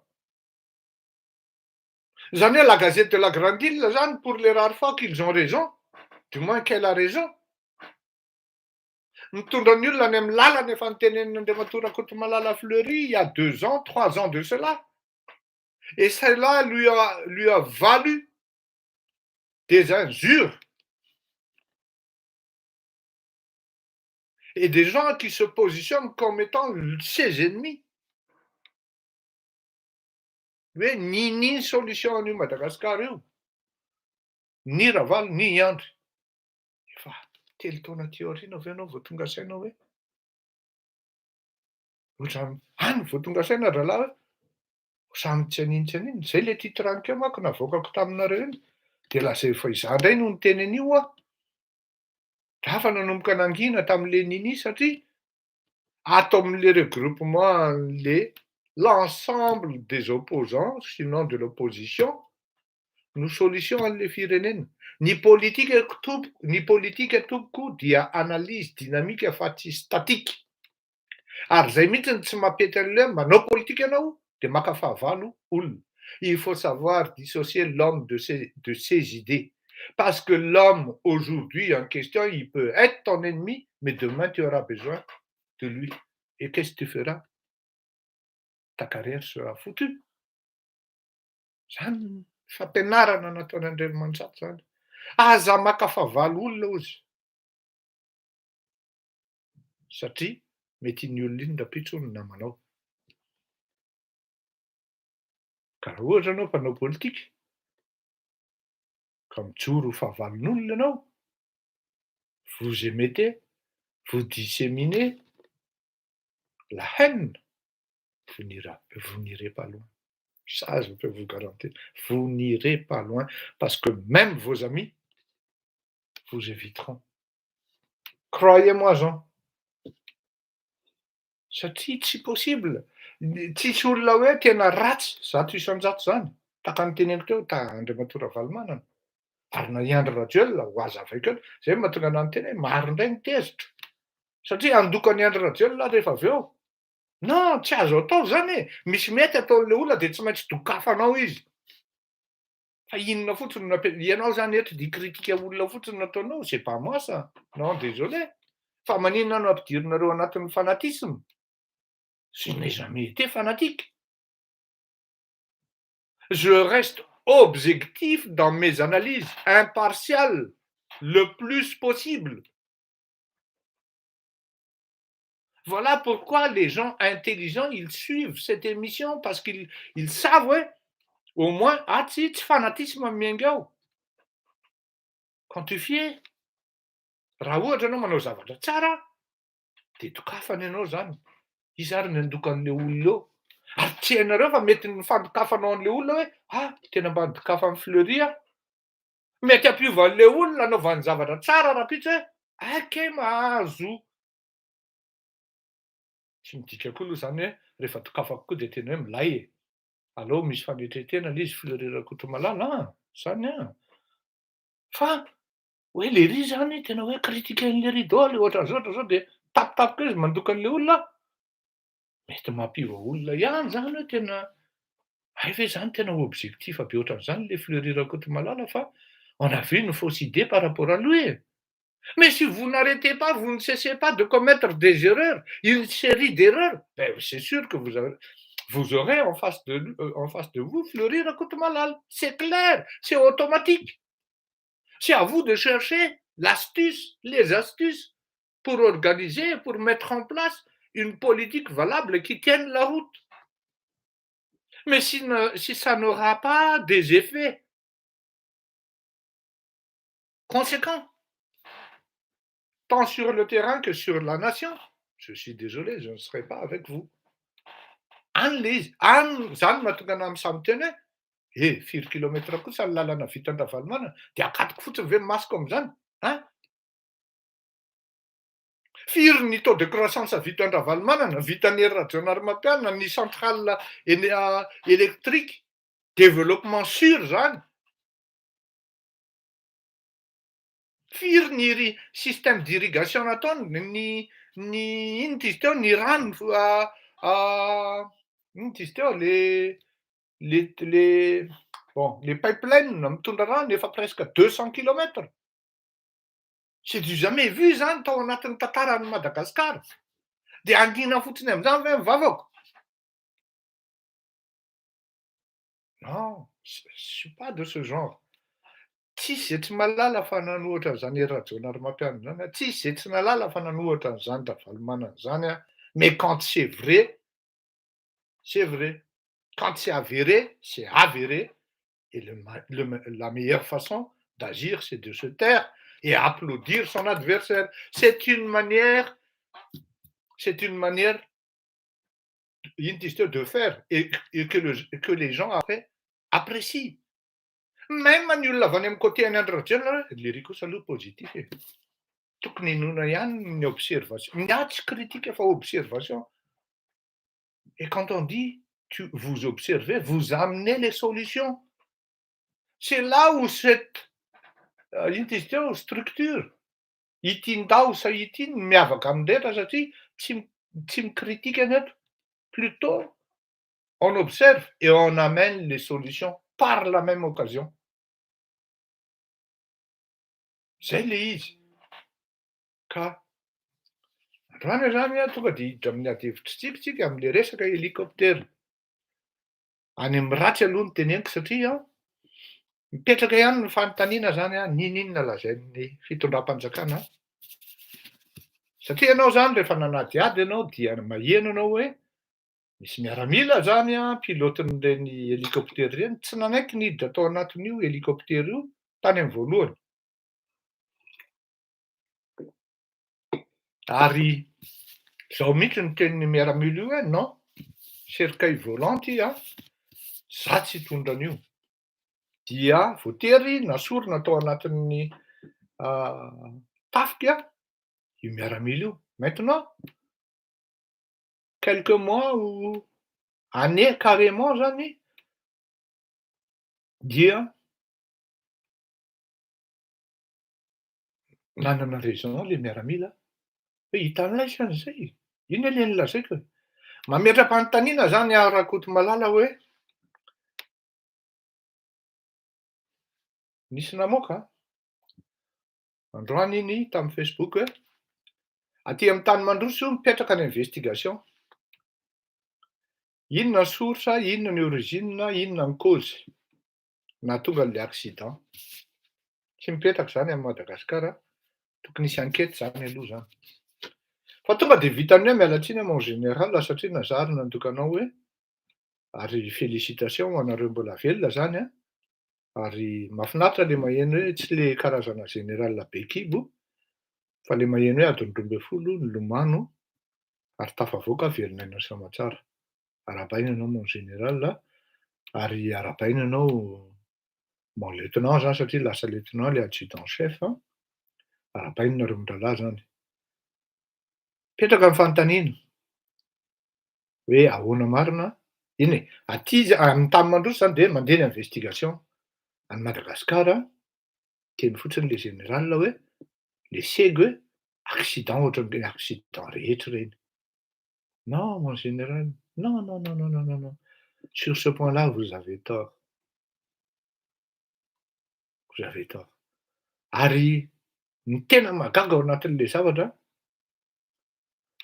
Zany hoe La Gazette de la Grande Île zany pour les rares fois qu'ils ont raison, du moins qu'elle a raison. Mitondra ny olona any amin'ny lalana efa nitenenin'Andriamatoa Rakotomalala Fleury il y a 2 ans, 3 ans de cela. Et cela lui a valu des injures. et des gens qui se positionnent comme étant ses ennemis. Hoe ni solution an'io Madagasikara io, ni Ravaly, ni Andry. Efa telo taona ty aoriana ve ianao vao tonga saina hoe vao tonga saina rahalahy hoe samy tsy aninona, zay le titraniko manko navoakako taminareo iny, de lazay fa izaho indray no niteny an'io aho. Drafa nanomboka nangina tam'le nini satria ato amin'le regroupement l'ensemble des opposants, sinon de l'opposition, no solution an'le firenena. Ny politika tompoko dia analyse dynamique fa tsy statique. Ary zay mihitsy tsy mampety an'le manao politika ianao de maka fahavalo olona. Il faut savoir dissocier l'homme de ses idées. Parce que l'homme aujourd'hui en question, il peut être ton ennemi, mais demain tu auras besoin de lui. Et qu'est-ce que tu feras? Ta carrière sera foutue. Zany fampianarana nataon'Andriamanitra zany. Aza maka fahavalo olona ozy. Satria mety ny olona iny rapitso no namanao. Ka raha ohatra ianao mpanao politika ka mijoro ho fahavalon'olona ianao, vous émettez, vous disséminez la haine, vous n'irez pas loin. Ça, je peux vous garantir. Vous n'irez pas loin parce que même vos amis vous éviteront. Croyez-moi, Jean. Satria tsy possible. Tsisy olona hoe tena ratsy zato isan-jato zany. Taka ny teneniko teo Andriamatoa Ravalomanana. Ary na i Andry Rajoelina ho azavaiko eo. Zay mahatonga anahy niteny hoe maro indray ny tezitra. Satria andoko an'i Andry Rajoelina rehefa avy eo. Non, tsy azo atao zany e. Misy mety ataon'le olona de tsy maintsy dokafanao izy. Fa inona fotsiny ianao zany eto de hikritika olona fotsiny nataonao, c'est pas moi ça. Non, désolé. Fa maninona no ampidirinareo anatin'ny fanatisme? Je n'ai jamais été fanatique. Je reste objectif dans mes analyses, impartial le plus possible. Voilà pourquoi les gens intelligents, ils suivent cette émission parce qu'ils savent, ouais, au moins, tsy fanatisme miainga ao. Quantifier. Raha ohatra ianao manao zavatra tsara, de dokafana ianao zany. Izy ary nandoko an'le olona eo. Ary tsy hainareo fa mety nifandokafanao an'le olona hoe tena mba nidokafan'ny Fleury aho. Mety hampiova an'le olona anaovany zavatra tsara rapitso hoe ke mahazo. Tsy midika koa aloha zany hoe rehefa dokafako koa de tena hoe milay e. Allô, misy fanetretena le izy Fleury Rakotomalala, zany fa hoe le ry zany tena hoe critiquen'le ry daholo ohatran'izao de tapitapika izy mandoko an'le olona. Mety mampiova olona ihany zany hoe tena ve zany tena objectif be ohatran'izany le Fleury Rakotomalala fa on a vu une fausse idée par rapport à lui. Mais si vous n'arrêtez pas, vous ne cessez pas de commettre des erreurs, une série d'erreurs, c'est sûr que vous aurez en face de vous Fleury Rakotomalala. C'est clair, c'est automatique. C'est à vous de chercher l'astuce, les astuces pour organiser, pour mettre en place une politique valable qui tienne la route. Mais si ça n'aura pas des effets conséquents, tant sur le terrain que sur la nation, je suis désolé, je ne serai pas avec vous. Zany mahatonga anahy misamy teny hoe 4 kilomètre kosa ny lalana vitan'ny Ravalomanana de akatoko fotsiny ve masoko am'zany? Firy ny taux de croissance vitan'ny Ravalomanana, vitan'ny Rajaonarimampianina, ny centrale électrique, développement sûr zany. Firy ny système d'irrigation nataony, ny ino izy teo ny rano ino izy teo les pipelines mitondra rano efa presque 200 kilomètres. C'est du jamais vu zany tao anatin'ny tantaran'i Madagasikara. De anina fotsiny am'zany ve mivavaka? Non, je suis pas de ce genre. Tsisy izay tsy mahalala fa nanohitra an'izany Erajoana ary mampianatra zany a, tsisy izay tsy nahalala fa nanohitra an'izany Ravalomanana zany a, mais quand c'est vrai, c'est vrai. Quand c'est avéré, c'est avéré. Et la meilleure façon d'agir, c'est de se taire et applaudir son adversaire. C'est une manière de faire et que les gens après apprécient. Même ny olona avy any amin'ny côté any Andrejana, le kosa aloha positif e. Tokony hinoana ihany ny observation. Tsy critique fa observation. Et quand on dit vous observez, vous amenez les solutions. C'est là où cette structure ity Ndao ity miavaka amin'ireny satria tsy mikritika any eto. Plutôt, on observe et on amène les solutions par la même occasion. Zay le izy. Ka androany zany a tonga de hiditra amin'ny ady hevitry tsika amin'le resaka hélicoptère. Any amin'ny ratsy aloha no teneniko satria mipetraka ihany ny fanontaniana zany a n'inona lazain'ny fitondram-panjakana. Satria ianao zany rehefa nanadiady ianao dia maheno ianao hoe misy miaramila zany a piloten'ireny hélicoptère ireny, tsy nanaiky niditra tao anatin'io hélicoptère io tany amin'ny voalohany. Ary zaho mihitsy no tenin'ny miaramila io hoe non, cercueil volant ity a, za tsy hitondra an'io. Dia voatery nasorona tao anatin'ny tafika io miaramila io. Maintenant, quelques mois ou années carrément zany dia nanana raison le miaramila hoe hitan'ilay sy an'izay. Ino le nolazaiko e? Mametra-panontaniana zany Rakotomalala hoe nisy namoaka androany iny tamin'ny Facebook hoe aty amin'ny tany Mandroso mipetraka ny investigation. Inona ny source, inona ny origine, inona ny cause nahatonga an'ilay accident. Tsy mipetraka zany amin'ny Madagasikara, tokony hisy enquête zany aloha zany. Fa tonga de vitan'ny hoe miala tsiny mon général satria nazary nandokanao hoe ary félicitations ho anareo mbola velona zany a. Ary mahafinaritra le maheno hoe tsy le karazana général be kibo, fa le maheno hoe adiny 12 nilomano ary tafavoaka velona Soamatsara. Arabaina ianao mon général ary arabaina ianao mon lieutenant zany satria lasa lieutenant le adjudant chef. Arabaina nareo mindralà zany. Petraka amin'ny fanontaniana hoe ahoana marina, iny e, aty amin'ny tany Mandroso zany de mandeha ny investigation. Any Madagasikara teny fotsiny le général hoe le sego hoe accident ohatran'ireny accident rehetra ireny. Non mon général, non, non, non, non, non, non, non. Sur ce point-là, vous avez tort. Vous avez tort. Ary ny tena mahagaga ao anatin'le zavatra,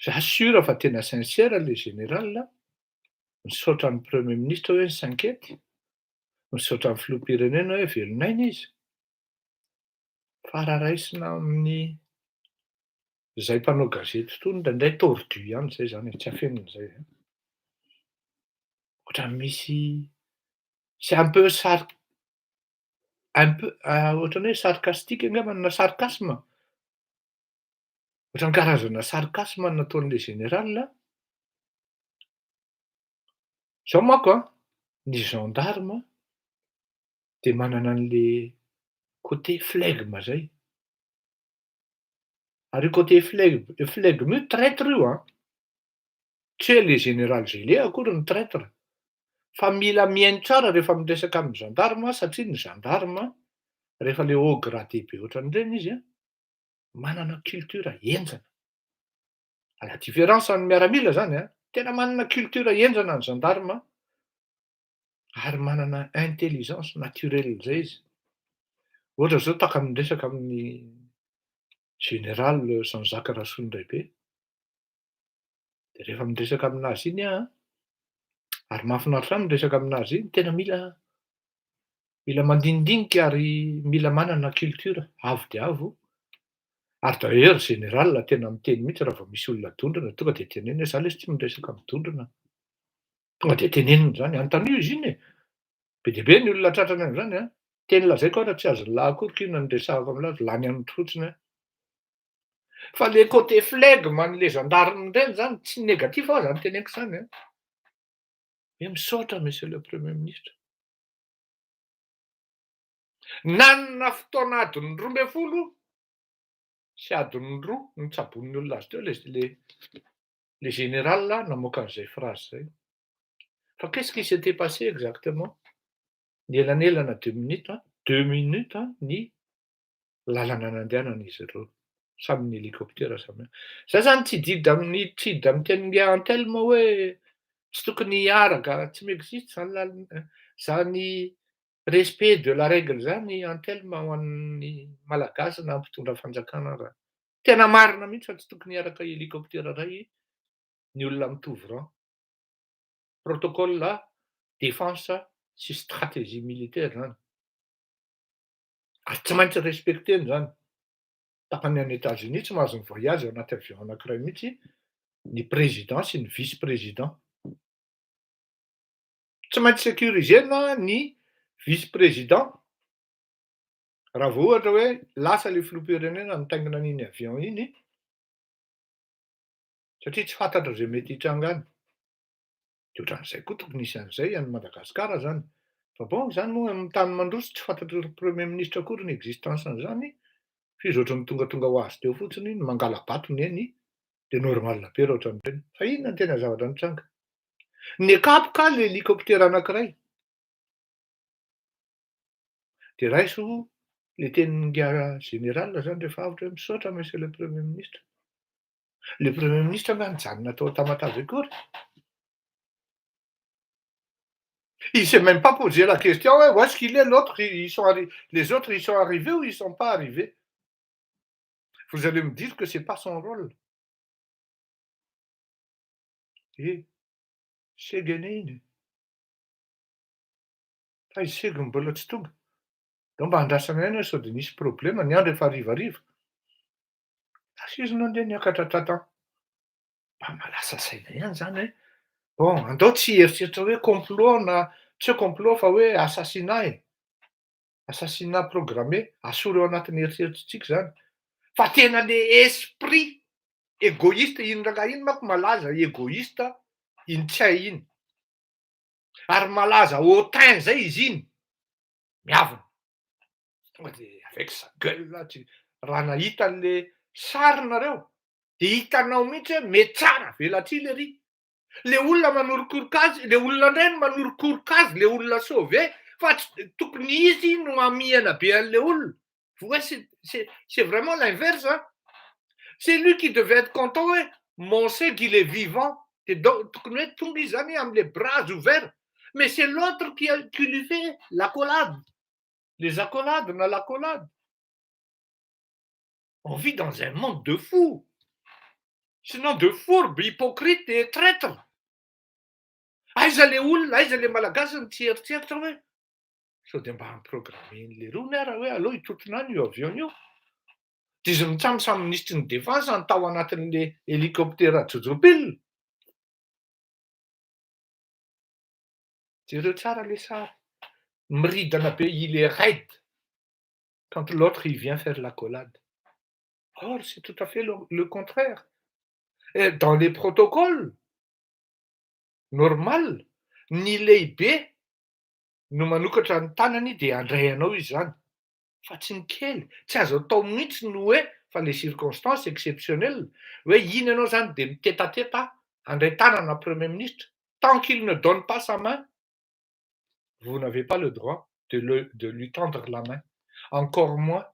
j'assure fa tena sincère le général, misaotra ny premier ministre hoe s'inquiète, misaotra ny filoham-pirenena hoe velonaina izy. Fa raraisina amin'ny zay mpanao gazety toy ndraindray tordu ihany zay zany, tsy afenina zay. Ohatrany misy c'est un peu ohatrany hoe sarcastique angamba na sarcasme. Ohatrany karazana sarcasme nataon'le général. Zao manko ny gendarme de manana an'le côté flegme zay. Ary io côté flegme io traître io. Tsy hoe le général Zélé akory ny traître. Fa mila mihaino tsara rehefa miresaka amin'ny gendarme satria ny gendarme rehefa le haut gradé be ohatran'ireny izy manana culture henjana. À la différence amin'ny miaramila zany tena manana culture henjana ny gendarme ary manana intelligence naturelle zay izy. Ohatra zao taka miresaka amin'ny général Jean-Jacques Rasondaibe. De rehefa miresaka aminazy iny ary mahafinaritra miresaka aminazy iny, tena mila mila mandinidinika ary mila manana culture avo dia avo. Ary d'ailleurs général tena miteny mihitsy raha vao misy olona tondrona tonga de teneniny hoe za lesy tsy miresaka mitondrona. Tonga de teneniny zany, anontania izy iny e. Be dia be ny olona tratrany amin'izany a. Teny lazaiko aho raha tsy azo lahy akory k'inona no resahako aminazy, lany amiko fotsiny aho. Fa le côté flegme an'le gendarme reny zany tsy négatif aho zany teneniko zany a. Hoe misaotra monsieur le premier ministre. Nanana fotoana adiny 12 sy adiny 2 no tsaboin'ny olona azy teo le général namoaka an'izay phrase zay. Fa qu'est-ce qui s'était passé exactement? Nielanelana 2 minutes ny lalana nandehanan'izy ireo. Samy n'hélicoptère samy. Za zany tsy hididitra amin'ny teny Antelme hoe tsy tokony hiaraka, tsy mi-existe zany zany respect de la règle zany Antelme ho an'ny malagasy na mpitondra fanjakana raha. Tena marina mihitsy fa tsy tokony hiaraka hélicoptère iray ny olona mitovy rang. Protocole défense sy stratégie militaire zany. Ary tsy maintsy respecteny zany. Tapany any États-Unis tsy mahazo mi-voyage ao anaty avion anankiray mihitsy ny président sy ny vice-président. Tsy maintsy sécurisena ny vice-président raha vao ohatra hoe lasa le filoham-pirenena mitaingina an'iny avion iny, satria tsy fantatra zay mety hitranga any. De ohatran'izay koa tokony hisy an'izay any Madagasikara zany. Fa bon zany moa amin'ny tany mandroso tsy fantatry premier ministre akory ny existence an'izany, f'izy ohatran'ny tonga ho azy teo fotsiny ny mangala batony eny, de normal be raha ohatran'ireny. Fa inona ny tena zavatra nitranga? Nikapoka le hélicoptère anankiray. De raiso le tenin'nga général zany rehefa avy hoe misaotra monsieur le premier ministre. Le premier ministre anga nijanona tao Tamatave akory. Il s'est même pas posé la question où est-ce qu'il est l'autre, les autres ils sont arrivés ou ils sont pas arrivés. Vous allez me dire que c'est pas son rôle. Et segany iny. Fa izy sega mbola tsy tonga. Dao mba andrasana aina sao de nisy problema ny andro efa harivariva. Fa izy nandeha niakatra tratra. Mba malasa saina ihany zany hoe bon andao tsy hieritreritra hoe complot na tsy hoe complot fa hoe assassinat e. Assassinat programmé, asolo ao anatin'ny eritreritrintsika zany. Fa tena le esprit égoïste iny rangahy iny manko malaza égoïste iny Tchai iny. Ary malaza hautain zay izy iny. Miavona. Tonga de avec sa gueule raha nahita an'le sary nareo de hitanao mihitsy hoe mety tsara velatria le ry. Le olona manorokoroka azy, le olona indray no manorokoroka azy, le olona sauvé, fa tokony izy no amihana be an'le olona. Vous voyez, c'est vraiment l'inverse. Hein? C'est lui qui devait être content, ouais. Mon sait qu'il est vivant. Tokony hoe tonga izy zany am'le bras ouverts. Mais c'est l'autre qui lui fait l'accolade. Les accolades, on a l'accolade. On vit dans un monde de fous. Sinon de fourbes, hypocrites et traîtres. Aiza le olona, aiza le malagasy ny tsy eritreritra hoe sao de mba hamprogrammen'le rony ara hoe aleo hitotona any io avion io. De izy mitsamosamy ministre ny défense ny tao anatin'le hélicoptère jojopile. Jereo tsara le sary. Miridana be, il est raide. Quand l'autre il vient faire l'accolade. Or, c'est tout à fait le contraire. Et dans les protocoles, normal, ny lehibe no manokatra ny tanany de handray anao izy zany. Fa tsy ny kely, tsy azo atao mihitsy no hoe fa les circonstances exceptionnelles, hoe iny ianao zany de mitetateta handray tanana premier ministre. Tant qu'il ne donne pas sa main, vous n'avez pas le droit de lui tendre la main. Encore moins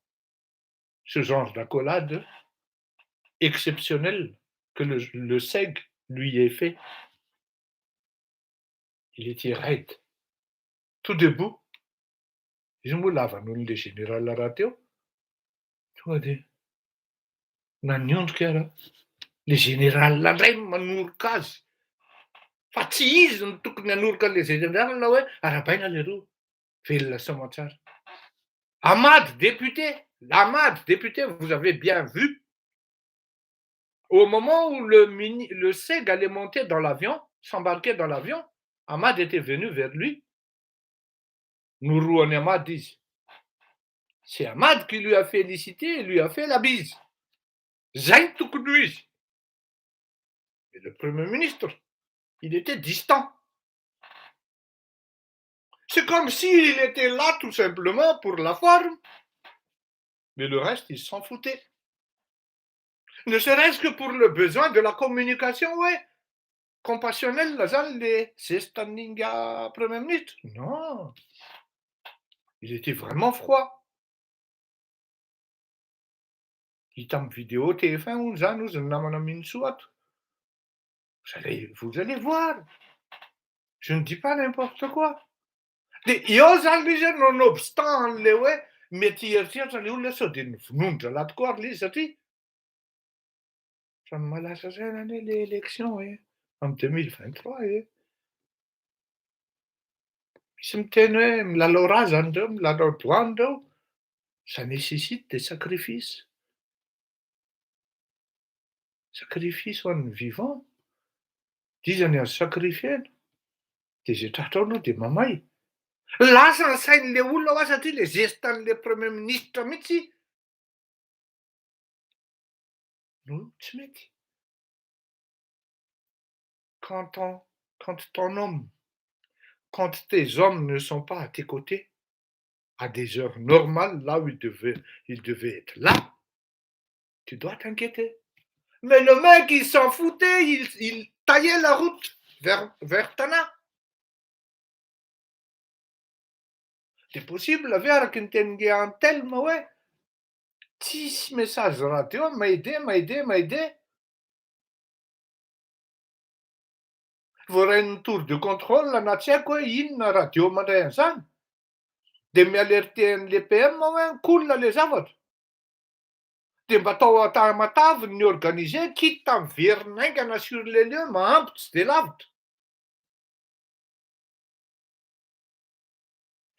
ce genre d'accolade exceptionnelle que le SEG lui ait fait. Il était raide. Tout debout. Izy moa lavan'olon'le général raha teo. Tonga de naniondrika raha. Le général indray manoroka azy. Fa tsy izy no tokony hanoroka an'le général na hoe arabaina leroa. Velona Somatsara. Hamady député, vous avez bien vu, au moment où le SEG allait monter dans l'avion, s'embarquer dans l'avion, Hamady était venu vers lui. Nourou Onema dit, c'est Hamady qui lui a félicité et lui a fait la bise. Zayn Toukounouis. Et le Premier ministre, il était distant. C'est comme s'il était là tout simplement pour la forme. Mais le reste, il s'en foutait. Ne serait-ce que pour le besoin de la communication, ouais. Compassionnel, c'est standing à Premier ministre. Non. Il était vraiment froid. Il t'en vidéo TF1 ou vous allez voir. Je ne dis pas n'importe quoi. Nonobstant le ouais, mais l'élection, en 2023. Ça nécessite des sacrifices. Sacrifices en vivant. Disons sacrifier. Des des mamai. Là, ça enseigne les oulois, les gestants, les premiers ministres, miti. Nous, quand tes hommes ne sont pas à tes côtés, à des heures normales, là où ils devaient être là, tu dois t'inquiéter. Mais le mec, il s'en foutait, il taillait la route vers Tana. C'est possible, avec un tel, mais ouais. 6 messages radio, m'a aidé. Voor un tour de contrôle, la natia, quoi, in radio, matin, de m'alerter les PM, ouais, cool, les avot. De bateau à ta matav, ni organisé, quitte en virnègre sur les lieux, mais c'est l'avt.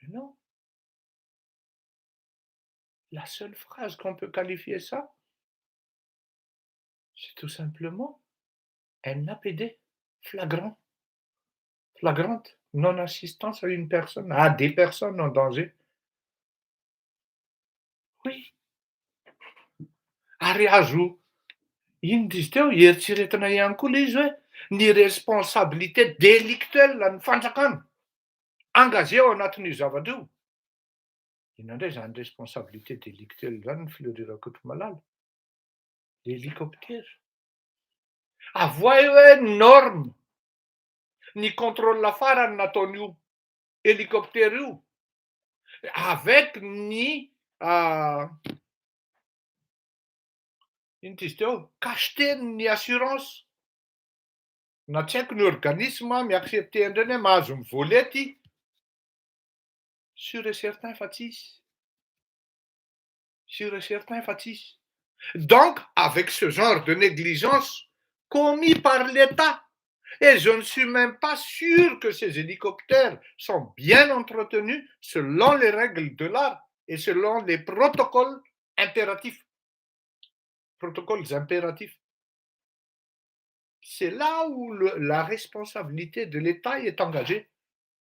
Mais non. La seule phrase qu'on peut qualifier ça, c'est tout simplement NAPD, flagrante, non-assistance à une personne, à des personnes en danger. Oui. Ariajou, indisteo, yertiretana ihany koa le izy hoe ny responsabilité délictuelle ny fanjakana engagé ao anatin'io zavatra io. Inona indray zany responsabilité délictuelle zany ny filorirako eto malala? L'hélicoptère. Avoa io hoe norme ny contrôle farany nataon'io hélicoptère io avec ny ino izy teo cacheten'ny assurance na tsy haiko ny organisme miaccepté andrany hoe mahazo mivola ty sûr et certain fa tsisy. Sûr et certain fa tsisy. Donc, avec ce genre de négligence commis par l'État, et je ne suis même pas sûr que ces hélicoptères sont bien entretenus selon les règles de l'art et selon les protocoles impératifs. C'est là où la responsabilité de l'État est engagée.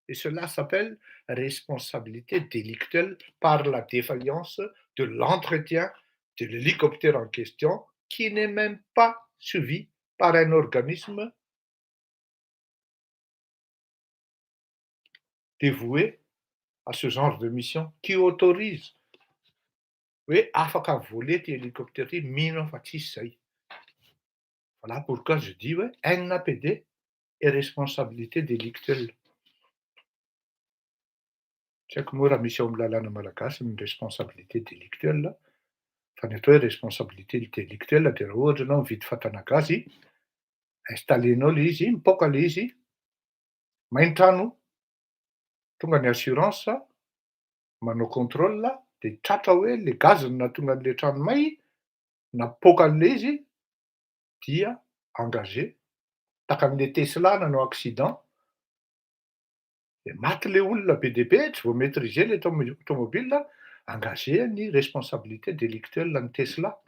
Et cela s'appelle responsabilité délictuelle par la défaillance de l'entretien de l'hélicoptère en question, qui n'est même pas suivi par un organisme dévoué à ce genre de mission, qui autorise. Oui, afaka voler hélicoptère, mino fatisai. Voilà pourquoi je dis, ouais, NAPD et responsabilité délictuelle. Tsy haiko moa raha misy ao amin'ny lalàna malagasy ny responsabilité délictuelle, fa ny atao hoe responsabilité délictuelle dia raha ohatra ianao mividy fatana gazy, installenao le izy, mipoaka le izy, main-trano, tonga ny assurance, manao contrôle dia tratra hoe le gazy no nahatonga an'le trano may, napoaka an'le izy dia engagé, takan'le Tesla nanao accident, De maty le olona be dia be tsy voametrizé le tomobile, engagé ny responsabilité délictuelle ny Tesla.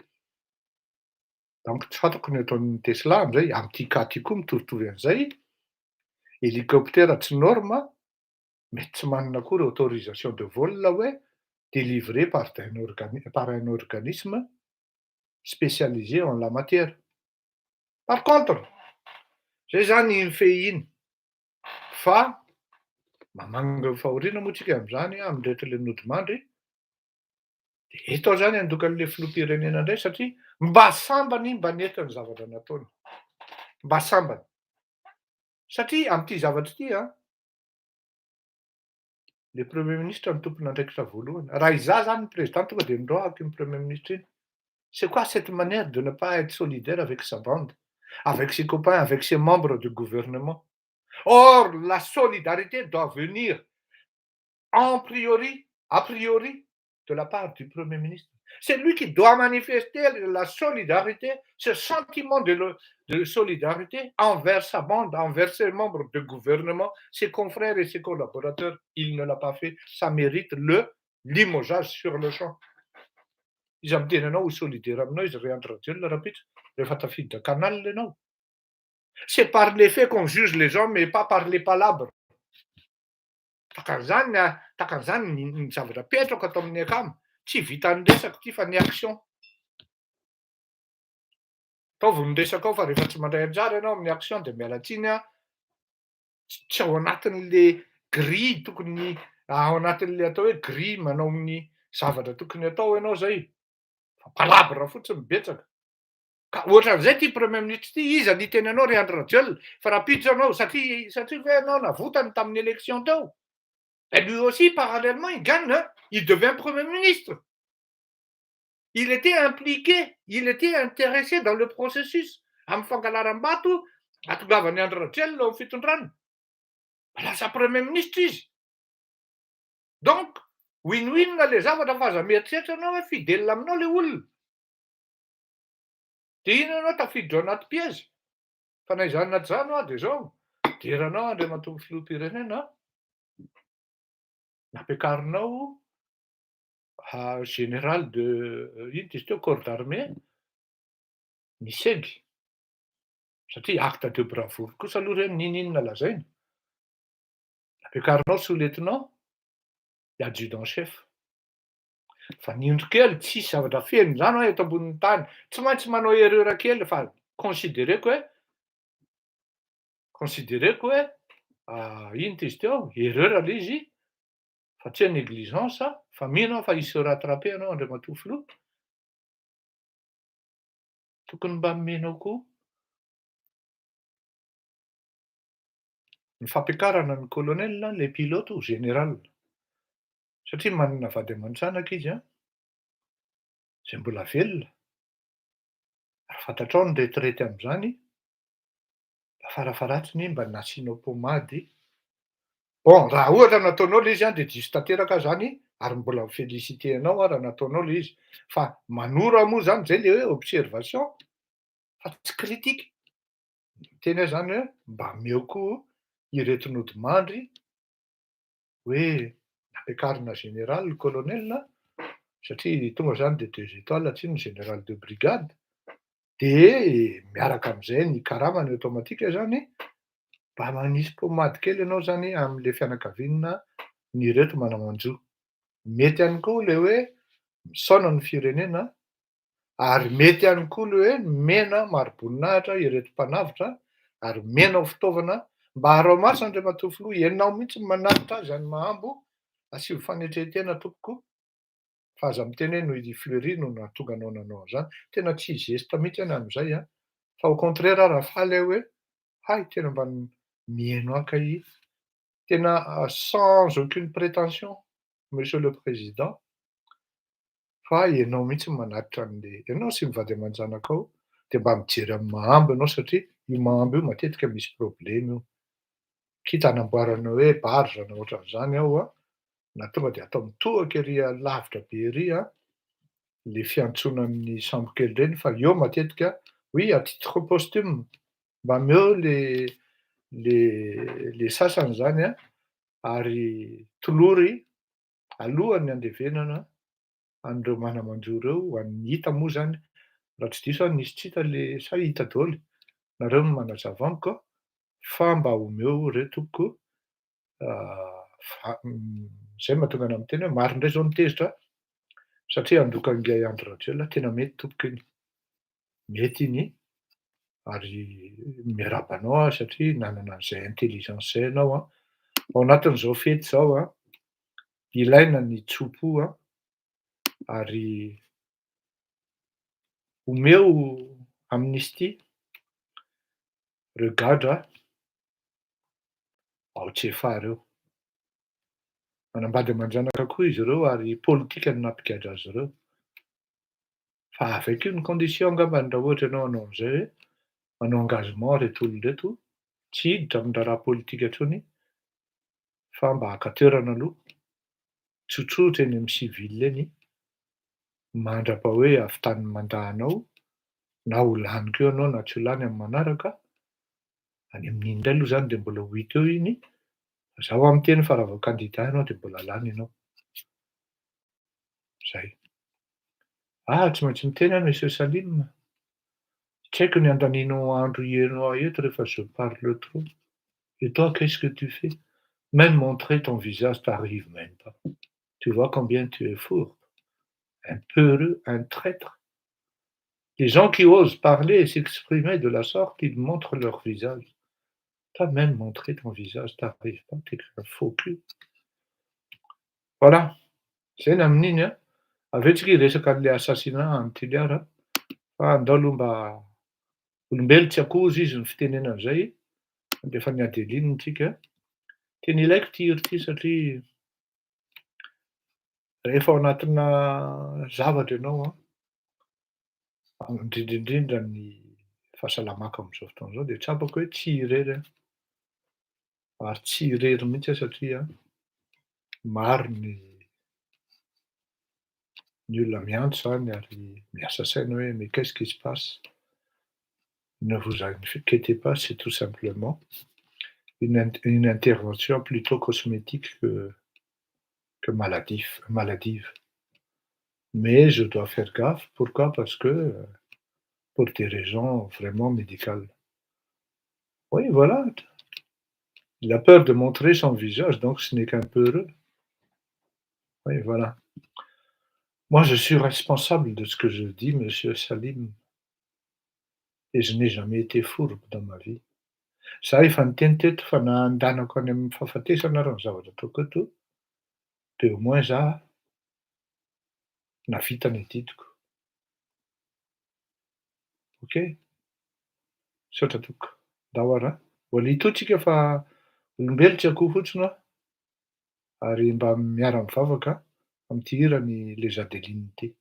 Donc tsy fantako ny ataon'ny Tesla am'zay, am'ty cas ty koa mitovitovy an'izay, hélicoptère tsy norme, mety tsy manana akory autorisation de vol hoe délivré par un organisme spécialisé en la matière. Par contre, zay zany mifehy iny, fa mamanga fahoriana moa tsika am'zany am'rehetra le nodimandry, de eto aho zany handoka an'le filoham-pirenena indray satria mba sambany mba nety ny zavatra nataony. Mba sambany. Satria am'ty zavatra ty le premier ministre ny tompon'andraikitra voalohany. Raha izaho zany ny président tonga de mindrohako iny premier ministre iny. C'est quoi cette manière de ne pas être solidaire avec sa bande, avec ses copains, avec ses membres du gouvernement? Or, la solidarité doit venir a priori, de la part du Premier ministre. C'est lui qui doit manifester la solidarité, ce sentiment de solidarité envers sa bande, envers ses membres de gouvernement, ses confrères et ses collaborateurs. Il ne l'a pas fait. Ça mérite le limogeage sur le champ. Izy am'teny anao ho solidaire aminao izy ray andro radiolina rapitra, rehefa tafiditra canal ianao. C'est par les faits qu'on juge les hommes et pas par les palabres. Takan'izany ny zavatra petraka ato amin'ny akamo, tsy vitan'ny resaka ty fa ny action. Ataovy ny resaka ao fa rehefa tsy mandray anjara ianao amin'ny action de miala tsiny tsy ao anatin'le grille tokony ao anatin'le atao hoe grille manao ny zavatra tokony atao ianao zay. Fa palabra fotsiny betsaka. Ka ohatran'izay ty premier ministre ty, iza ny teny anao ry Andry Rajoelina, fa rapiditra anao satria ve anao navotany tamin'ny élection tao. Et lui aussi, parallèlement, il gagne, il devient Premier ministre. Il était impliqué, il était intéressé dans le processus. Amin'ny fangalaram-bato, atongavany Andry Rajoelina ao fitondrana. Lasa Premier ministre izy. Donc, win-win le zavatra fa aza mieritreritra anao hoe fidèle aminao le olona. De iny anao tafiditra anaty piège. Fa na izany na tsy izany de zao, deranao Andriamatoa filoham-pirenena, nampiakarinao général de ino izy teo corps d'armée misaigy. Satria acte de bravoure kosa aloha reny n'inona lazaina. Nampiakarinao sous-lieutenant et adjudant chef. Fa niondro kely tsisy zavatra feno zany eto ambonin'ny tany. Tsy maintsy manao erreur kely fa considéreko hoe ino ty izy teo, erreur le izy, fa tsy négligence, fa mino fa il se rattraper anao Andriamatoa filoha. Tokony mba menao koa ny fampiakarana ny colonel, le pilote ou général. Satria manana vady aman-tranaka izy zay mbola velona. Ary fantatrao ny retraité am'zany, farafaratsiny mba nasianao pomady. Bon, raha ohatra nataonao le izy de diso tanteraka zany ary mbola mi-félicité anao raha nataonao le izy. Fa manora moa zany zay le hoe observation, fa tsy critique. Teny zany hoe mba meo koa ireto nodimandry hoe nampiakarina général, colonel, satria tonga zany de 2 étoiles tsy ny général de brigade. De miaraka am'izay ny karamany automatique zany, mba manisy pomady kely ianao zany am'le fianakaviana ny reto manamanjo. Mety ihany koa le hoe misaona ny firenena, ary mety ihany koa le hoe mena mari-boninahitra ireto mpanavitra, ary menao fitaovana mba harao maso Andriamatoa filoha, ianao mihitsy manavitra azy any mahambo, asio fanetretena tompoko. Fa aza miteny hoe noho Fleury no nahatonga anao nanao an'izany. Tena tsy geste mihitsy any am'zay fa au contraire raha faly aho hoe hay tena mba mihaino akay, tena sans aucune prétention, monsieur le président, fa ianao mihitsy manatitra an'le, ianao sy mivady aman-janakao, de mba mijery amin'ny mahambo ianao satria io mahambo io matetika misy problème io. Kita hanamboarana hoe barge na ohatran'izany ao na tonga de atao mitohaka ery lavitra be ery le fiantsonan'ny sambo kely reny, fa eo matetika oui à titre posthume, mba meo le sasany zany ary tolory alohan'ny andevenana an'ireo manamanjo reo an'ny hita moa zany raha tsy diso any nisy tsy hita le sa hita daholo, nareo no manazava amiko fa mba omeo re tompoko zay mahatonga ana miteny hoe marina indray zao ny tezitra satria andoka an'ilay Andry Rajoelina tena mety tompoko iny, mety iny ary miarahaba anao satria nanana an'izay intelligence zay ianao ao anatin'izao fety zao ilaina ny tso-po ary omeo amnistia reo gadra ao Tsefa reo. Manambady amanjanaka koa izy ireo ary politika no nampigadra azy ireo. Fa avec une condition angambany raha ohatra ianao hanao an'izay hoe manao engagement reto olona reto, tsy hiditra amin'ny raharaha politika intsony fa mba haka toerana aloha, tsotsotra eny amin'ny civil eny, mandrapa hoe havitan'ny mandahanao na ho lany keo ianao na tsy ho lany amin'ny manaraka, any amin'iny indray aloha zany de mbola ho hita eo iny, zaho am'teny fa raha vao candidat ianao de mbola lany ianao. Zay. Tsy maintsy miteny aho Monsieur Salim, tsy haiko ny andaninao andro ienao eto rehefa je parle trop. Et toi, qu'est-ce que tu fais? Même montrer ton visage t'arrive même pas. Tu vois combien tu es fourbe, un peureux, un traître. Les gens qui osent parler et s'exprimer de la sorte, ils montrent leur visage. Toi, même montrer ton visage t'arrive pas, t'es un faux cul. Voilà. Zay ny amin'iny avy eo tsika hiresaka an'le assassinat an'ity liara fa andao aloha mba olombelo tsy akoho izy ny fitenenana zay, de efa niady elininy tsika. Tena ilaiko ty hira ty satria rehefa ao anatina zavatra ianao indrindrindrindra ny fahasalamako am'zao fotoana zao de tsapako hoe tsy hirery ary tsy hirery mihitsy satria maro ny olona miantso zany ary miasa saina hoe mais qu'est-ce qui se passe? Ne vous inquiétez pas, c'est tout simplement une intervention plutôt cosmétique que maladive. Mais je dois faire gaffe. Pourquoi? Parce que pour des raisons vraiment médicales. Oui, voilà. Il a peur de montrer son visage, donc ce n'est qu'un peureux. Oui, voilà. Moi, je suis responsable de ce que je dis, Monsieur Salim, et je n'ai jamais été fourbe dans ma vie. Za efa niteny teto fa na andehanako any amin'ny fahafatesana ary ny zavatra ataoko eto, de au moins za nahavita ny didiko. Okay? Misaotra tompoko. Andao ary mbola hitoy tsika fa olombelo tsy akoho fotsiny ary mba miara-mivavaka am'ty hirany Les Adelines ty.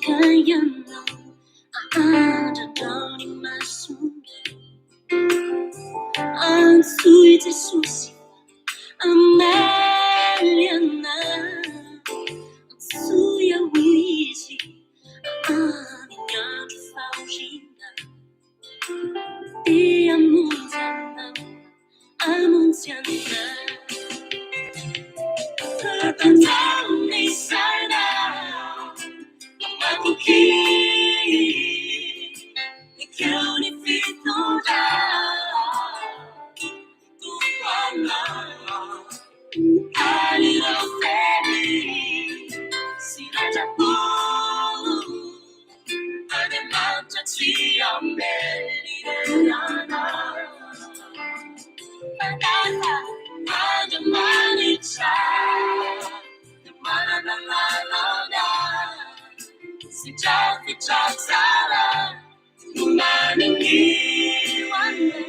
kayana adadani masumbe ansui Jesusi ameliana ansuya wizi aminyatu faujina dia munzana anunciana Tatantani sana Makuki Nikuni fitoda Tuwana Alilo feli Sinajapu Ademanta tia meli Nana Adana Adamani cha Mana la Sijati chatara Numani kiwane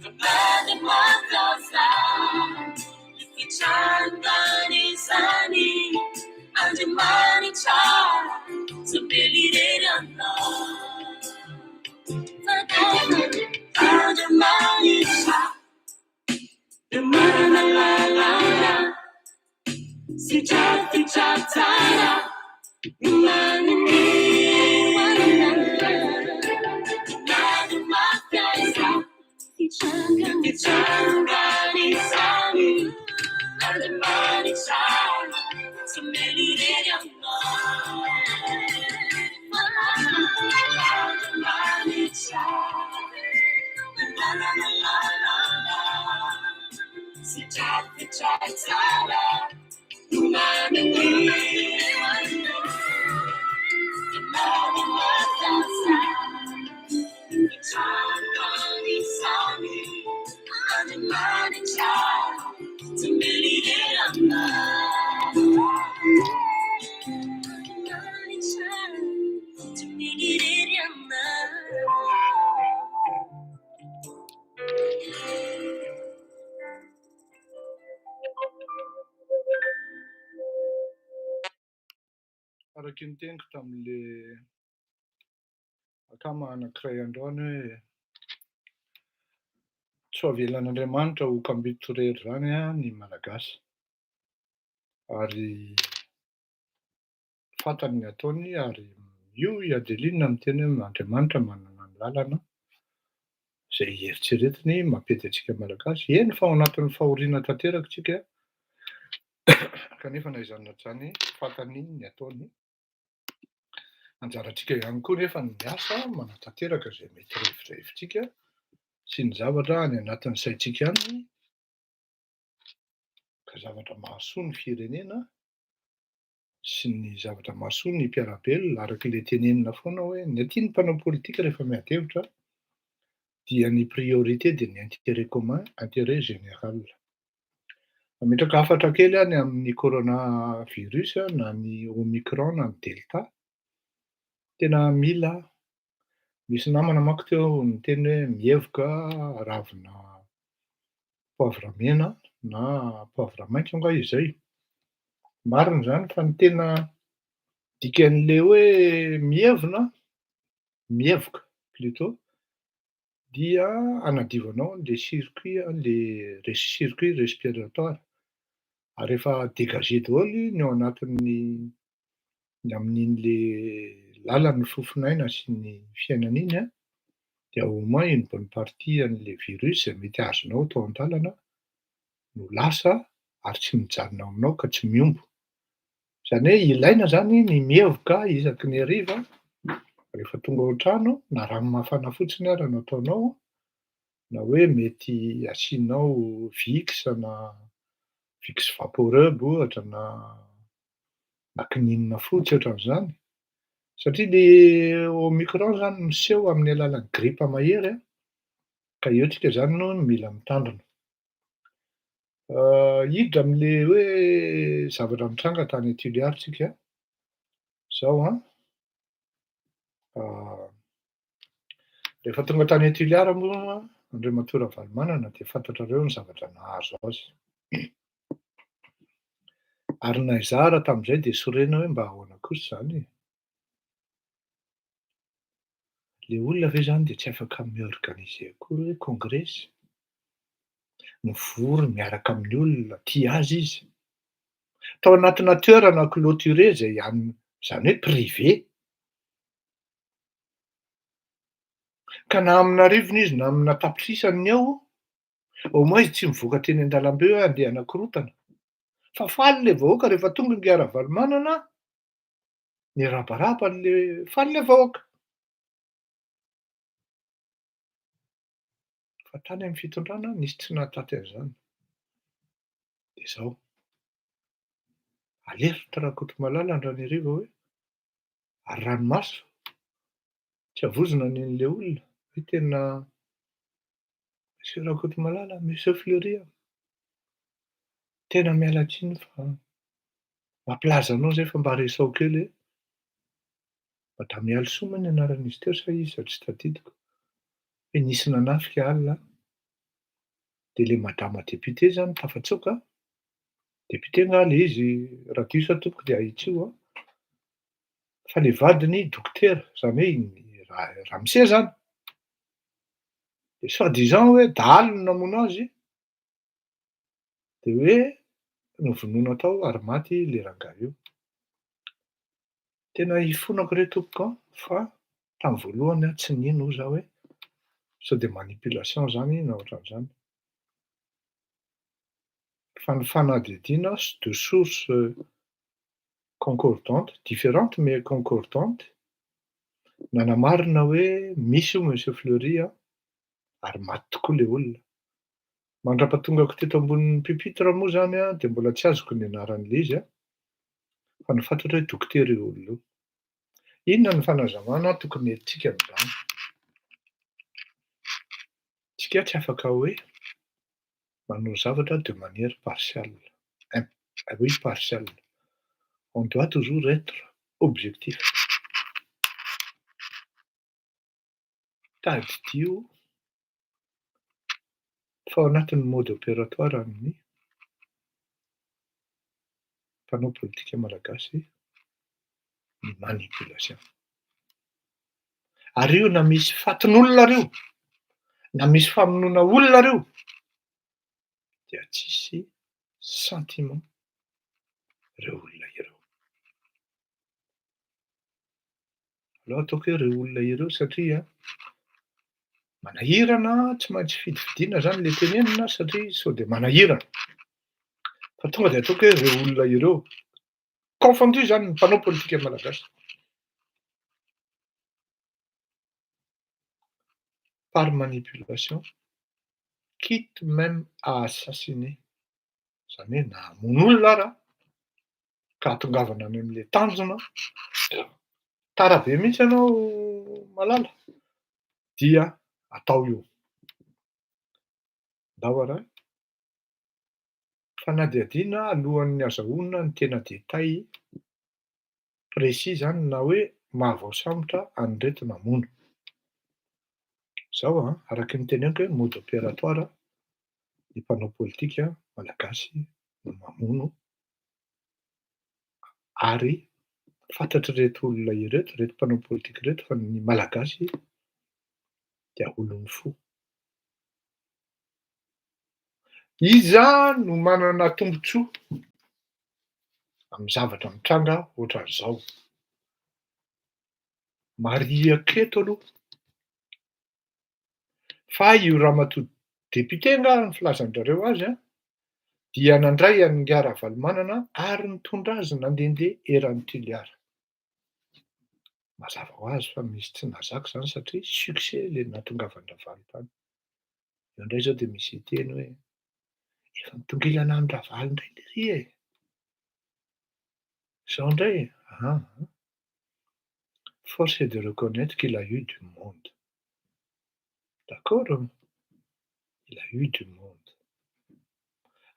Kabani mataza Ikichangani sani Andimani cha Sabilirana Andimani cha Mana la Sijati chatara Numani kiwane Nadu mataza Ikichangani sani Andimani cha Sabilirana Andimani cha Sijati chatara Numani kiwane Nadu mataza Ikichangani sani Andimani cha Sabilirana Andimani cha Sabilirana Araka ny teniko tamin'le akama anankiray androany hoe tsy ho avelan'Andriamanitra ho kambito rery zany ny malagasy. Ary fantany ny ataony ary io Adeline miteny hoe Andriamanitra manana ny lalana izay eritreretiny mampety antsika malagasy. Eny fa ao anatin'ny fahoriana tanteraka tsika kanefa na izany na izany fantany ny ataony. Anjarantsika ihany koa nefa ny miasa manatanteraka izay mety rehefirehefintsika sy ny zavatra any anatin'ny saintsika ihany ka zavatra mahasoa ny firenena sy ny zavatra mahasoa ny mpiarabelona arak'ilay tenenina foana hoe ny aty ny mpanao politika rehefa miady-hevitra dia ny priorité dia ny intérêt commun, intérêt général. Mametraka hafatra kely any amin'ny coronavirus na ny Omicron na ny Delta. Tena mila misy namana manko teo niteny hoe mihevoka ravina poivre mena na poivre maitso anga izay. Marina zany fa ny tena dikan'le hoe mihevoka plutôt dia anadiovanao le circuit respiratoire. Ary rehefa dégagé daholo ny ao anatin'ny amin'in'le lalan'ny fofinaina sy ny fiainana iny dia au moins une bonne partie an'le virus izay mety azonao tao an-dalana no lasa ary tsy mijanona aminao ka tsy miombo. Izany hoe ilaina zany ny mihevoka isaky ny hariva rehefa tonga ao an-trano na rano mafana fotsiny ary no ataonao na hoe mety asianao Vicks na Vicks vaporub ohatra na kininina fotsy ohatran'izany. Satria le Omicron zany miseho amin'ny alalan'ny gripa mahery ka eo tsika zany no mila mitandrina. Hiditra amin'le hoe zavatra mitranga tany Tuléar tsika zao rehefa tonga tany Tuléar moa Andriamatora Valomanana dia fantatrareo ny zavatra nahazo azy. Ary na izahara tamin'izay dia sorena hoe mba ahoana kosa izany e. Le olona ve zany de tsy afaka mi-organiser akory hoe kongresy? Mivory miaraka amin'ny olona, tia azy izy. Tao anatina toerana clôturé zay zany hoe privé. Ka na amina rivona izy na amina tapitrisa-ny ao, au moins izy tsy mivoaka teny an-dalambe hoe andeha hanakorotana. Fa faly le vahoaka rehefa tonga ny gara valonmanana, mirabaraba an'le faly le vahoaka. Fa tany amin'ny fitondrana nisy tsy nahatraty an'izany. De zao, alefitra Rakotomalala Andranyriva hoe ary ranomaso, tsy havozona nen'le olona hoe tena Monsieur Rakotomalala, Monsieur Fleury tena miala tsiny fa mampilaza anao zay fa mba resao kely hoe Madame Ialisoa ny anaran'izy teo sa iza tsy tadidiko, hoe nisy nanafika alina de le madama depite zany tafatsoaka, depite nga le izy raha diso atopoko de ahitsio fa le vadiny dokotera, zany hoe ramose zany. De soi-disant hoe dahalo no namono azy, de hoe novonoina tao ary maty le rangahy io. Tena hifonako re tompoko fa tam'voalohany tsy nino hoy zaho hoe sao de manipulation zany na ohatran'izany. Fa ny fanadihadiana de source concordante, différente mais concordante, nanamarina hoe misy io Monsieur Fleury ary maty tokoa le olona. Mandrapahatongako teto ambonin'ny pupitre moa zany de mbola tsy azoko ny anaran'le izy fa ny fantatra hoe dokotera io olona io. Inona ny fanazavana tokony hentintsika amin'izany? Tsika tsy afaka hoe manao zavatra de manière partiale. Oui, partiale. On doit toujours être objectif. Tadidio fa ao anatin'ny mode opératoire ny mpanao politika malagasy ny manipulation. Ary io na misy fatin'olona reo, na misy famonoana olona reo, dia tsisy sentiment reo olona ireo. Aleo ataoko hoe reo olona ireo satria manahirana tsy maintsy fidifidiana zany le tenenina satria sao de manahirana. Fa tonga de ataoko hoe reo olona ireo, confondu zany ny mpanao politika malagasy. Par manipulation, quitte même à assassiner. Zany hoe na hamono olona ara ka hatongavana any am'le tanjona, tara be mihitsy anao Malala, dia atao io. Ndao ara, fanadihadiana alohan'ny azahoana ny tena détail précis zany na hoe mahavoasambotra an'ireto namono. Zao araky ny teneniko hoe mode opératoire ny mpanao politika malagasy no mamono ary fantatr'ireto olona ireto, reto mpanao politika reto fa ny malagasy dia olony fo. Iza no manana tombotsoa am'zavatra mitranga ohatran'izao? Maria aketo aloha. Fa io ramatoa depite nga ny filazandrareo azy dia nandray an'ny Ngara Valomanana ary nitondra azy nandehandeha eran'ny Toliara. Mazava ho azy fa misy tsy nahazaka zany satria succès le nahatongavany Ravaly tany. Eo indray zao de misy teny hoe efa mitongilana amin'ny Ravaly indray lery e. Zao indray force est de reconnaître qu'il a eu du monde. D'accord? Il a eu du monde.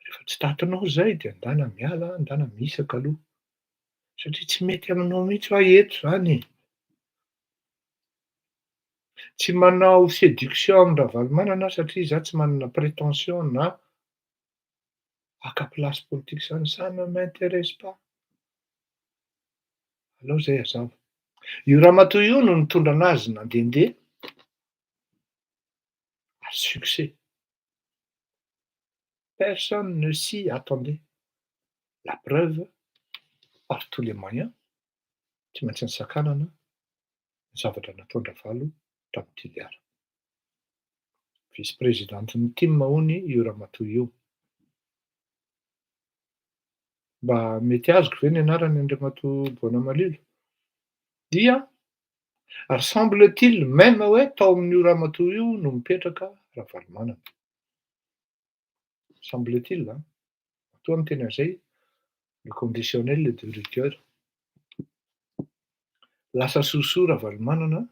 Rehefa tsy tatinao zay de andana miala, andana misaka aloha. Satria tsy mety aminao mihitsy hoa eto zany. Tsy manao séduction am'Ravalomanana aho satria izaho tsy manana prétention na haka place politique zany, ça ne m'intéresse pas. Aleo zay hazava. Io ramatoa io no nitondra anazy nandehandeha à succès. Personne ne s'y attendait. La preuve, par tous les moyens, tsy maintsy nisakanana ny zavatra nataon-dra valo tamin'ity liara. Vice-présidentin'ny team hony io ramatoa io. Mba mety azoko ve ny anarany Andriamatoa Boinamalilo? Dia ressemble-t-il même hoe tao amin'io ramatoa io no mipetraka Ravalomanana. Semble-t-il a. Toa ny tena zay, le conditionnel de rigueur. Lasa sosoa Ravalomanana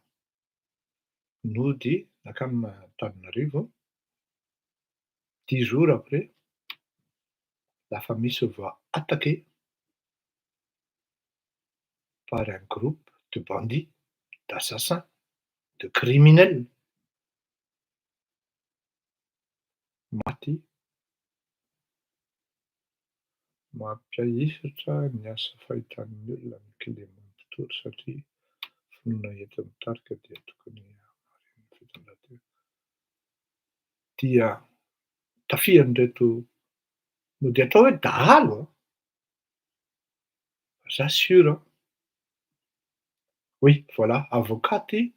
mody nakamy Antananarivo 10 jours après la famille se voit attaquée par un groupe de bandits, d'assassins, de criminels. Maty. Mampiahifatra ny asa fahitan'ny olona ny Clément Tour satria finoana ety mitarika dia tokony amarin'ny fitondran-tena. Dia tafihan'ireto no dia atao hoe dahalo a. Za sûr a. Oui, voilà, avokaty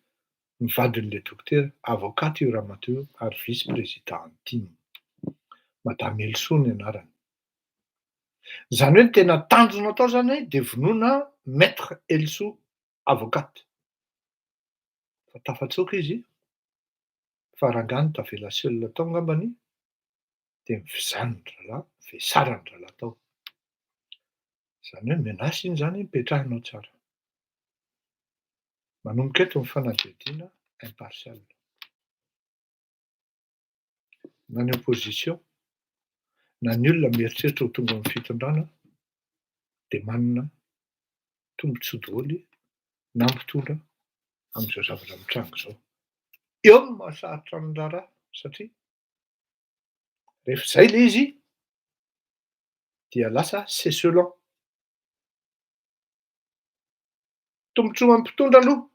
ny vadin'le dokotera, avokaty io ramatoa io ary vice-présidentiny. Madame Elso ny anarany. Zany hoe ny tena tanjona atao zany de vonoina maître Elso avokaty. Fa tafatsoaka izy, farangany tavela seule tao ngambany, de mivizano ny rahalahy, vesara ny rahalahy tao. Zany hoe menace iny zany ipetrahanao tsara. Manomboka eto ny fanadihadiana impartial. Na ny opposition, na ny olona mieritreritra ho tonga amin'ny fitondrana de manana tombontsoa daholo na mpitondra am'izao zavatra mitrango zao. Eo no mahasarotra ny raharaha satria rehefa zay le izy dia lasa c'est selon. Tombontsoa amin'ny mpitondra aloha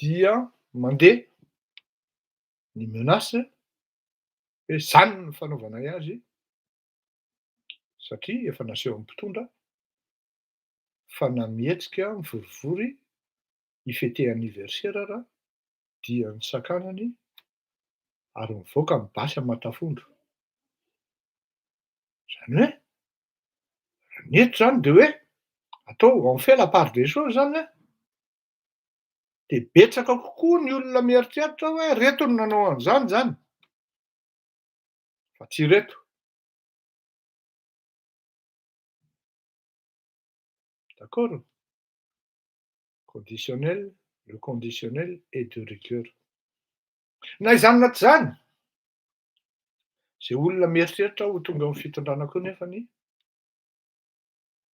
dia mandeha ny menace hoe zany ny fanaovanay azy satria efa naseho amin'ny mpitondra fa na mihetsika mivorivory hifete anniversaire raha dia ny sakanany ary mivoaka mibasy amatafondro. Zany hoe raha ny eto zany de hoe atao on fait la part des choses zany hoe de betsaka kokoa ny olona mieritreritra hoe reto no nanao an'zany zany, fa tsy reto. D'accord? Conditionnel, le conditionnel est de rigueur. Na izany na tsy zany, zay olona mieritreritra ho tonga amin'ny fitondrana koa nefany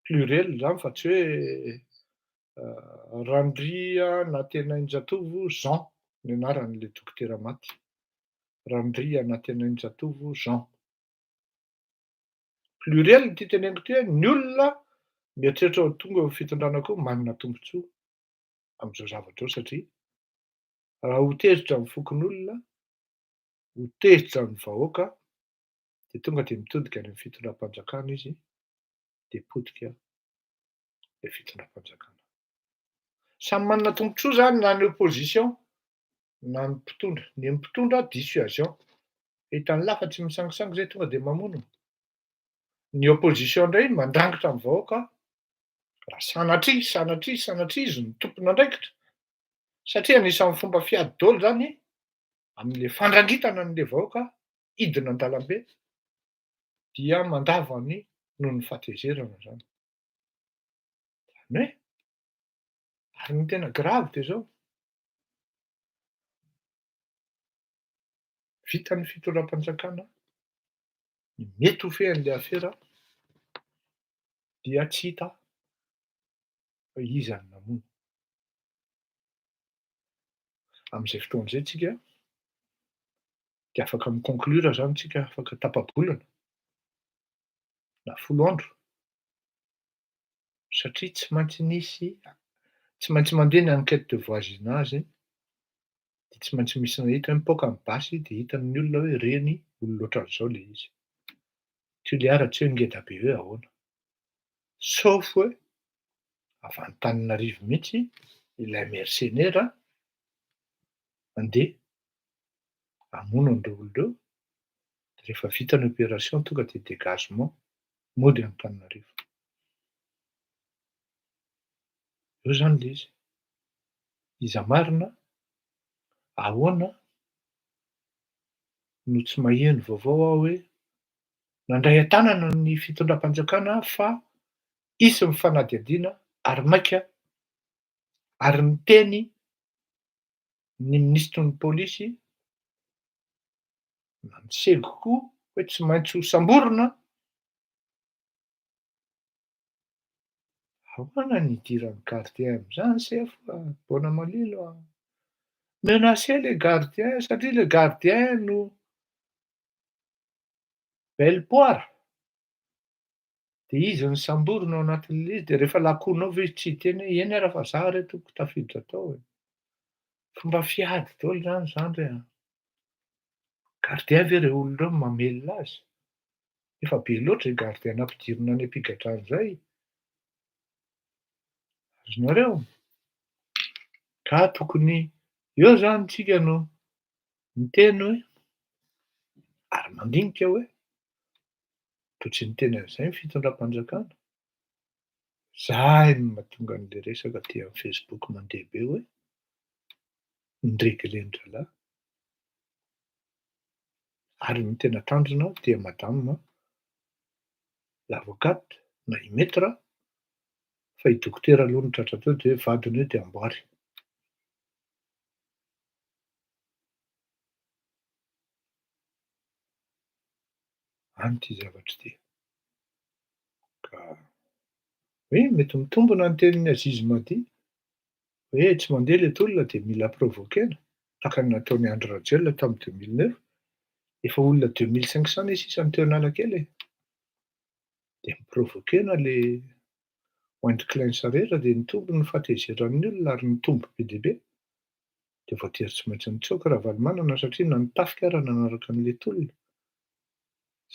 pluriel zany fa tsy hoe Randria Natenainjatovo Jean ny anaran'le dokotera maty. Randria Natenainjatovo Jean. Pluriel ty teneniko ty hoe ny olona mieritreritra ho tonga amin'ny fitondrana koa manana tombontsoa am'izao zavatra zao satria raha ho tezitra amin'ny fokon'olona, ho tezitra amin'ny vahoaka de tonga de mitodika any amin'ny fitondram-panjakana izy de potika le fitondram-panjakana. Samy manana tombontsoa zany na ny opposition na ny mpitondra. Ny mpitondra dissuasion, hitan'ny lafatsy misangisangy zay tonga de mamono. Ny opposition ndray mandrangitra amin'ny vahoaka raha sanatria izy ny tompon'andraikitra satria anisan'ny fomba fiady daholo zany amin'le fandrangitana an'le vahoaka hidina an-dalambe dia mandavany noho ny fahatezerana zany. Zany hoe ary ny tena grave de zao vitan'ny fitondram-panjakana ny mety ho fean'le afera dia tsy hita fa iza ny namono. Am'izay fotoan'izay tsika de afaka miconclure zany tsika afaka tapa-bolana na 10 andro Satria tsy maintsy mandeha ny enquête de voisinage, de tsy maintsy misy hita mipoaka ny basy de hitan'ny olona hoe reny olona ohatran'izao le izy. Tsy ho le ara tsy hoe ngeda be hoe ahoana. Sauf hoe avy Antananarivo mihitsy ilay mercenaire mandeha hamono an'ireo olona ireo, de rehefa vita ny opération tonga de dégagement mody Antananarivo. Eo zany le izy. Iza marina, ahoana no tsy maheno vaovao aho hoe nandray an-tanana ny fitondram-panjakana fa hisy ny fanadihadiana ary maika ary niteny ny ministron'ny pôlisy na ny sego koa hoe tsy maintsy ho samborina. Ahoana ny idiran'ny gardien am'zany se fa bona malilo a menacer les gardiens satria le gardien no belle poire. De izy ny samborina ao anatin'le izy de rehefa lakonao ve izy tsy hiteny hoe eny ara fa za re toko tafiditra tao e. Fomba fiady daholo zany re a. Gardien ve re olona reo mamelona azy? Efa be loatra i gardien nampidirina any am-pigadrana zay. Azonareo? Ka tokony eo zany tsika no miteny hoe ary mandinika hoe toa tsy niteny an'izay ny fitondram-panjakana. Zay no mahatonga an'le resaka aty amin'ny Facebook mandeha be hoe ny règle-n-dralahy. Ary ny tena tanjona dia madama l'avocate na i maître fa i dokotera aloha no tratra teo de vadiny eo de amboary. Any ty zavatra ty. Ka hoe mety mitombina ny tenin'ny Aziz Mady hoe tsy mandeha leto olona de mila provoquena, tahaka ny nataon'i Andry Rajoelina tamin'ny 2009, efa olona 2500 isisany teo Analakely e. De miprovoquena le Wendy Klein Sarera de nitombo ny fahatezeran'ny olona ary nitombo be dia be. De voatery tsy maintsy nitsoaka Ravalomanana satria na nitafika ara nanaraka an'leto olona.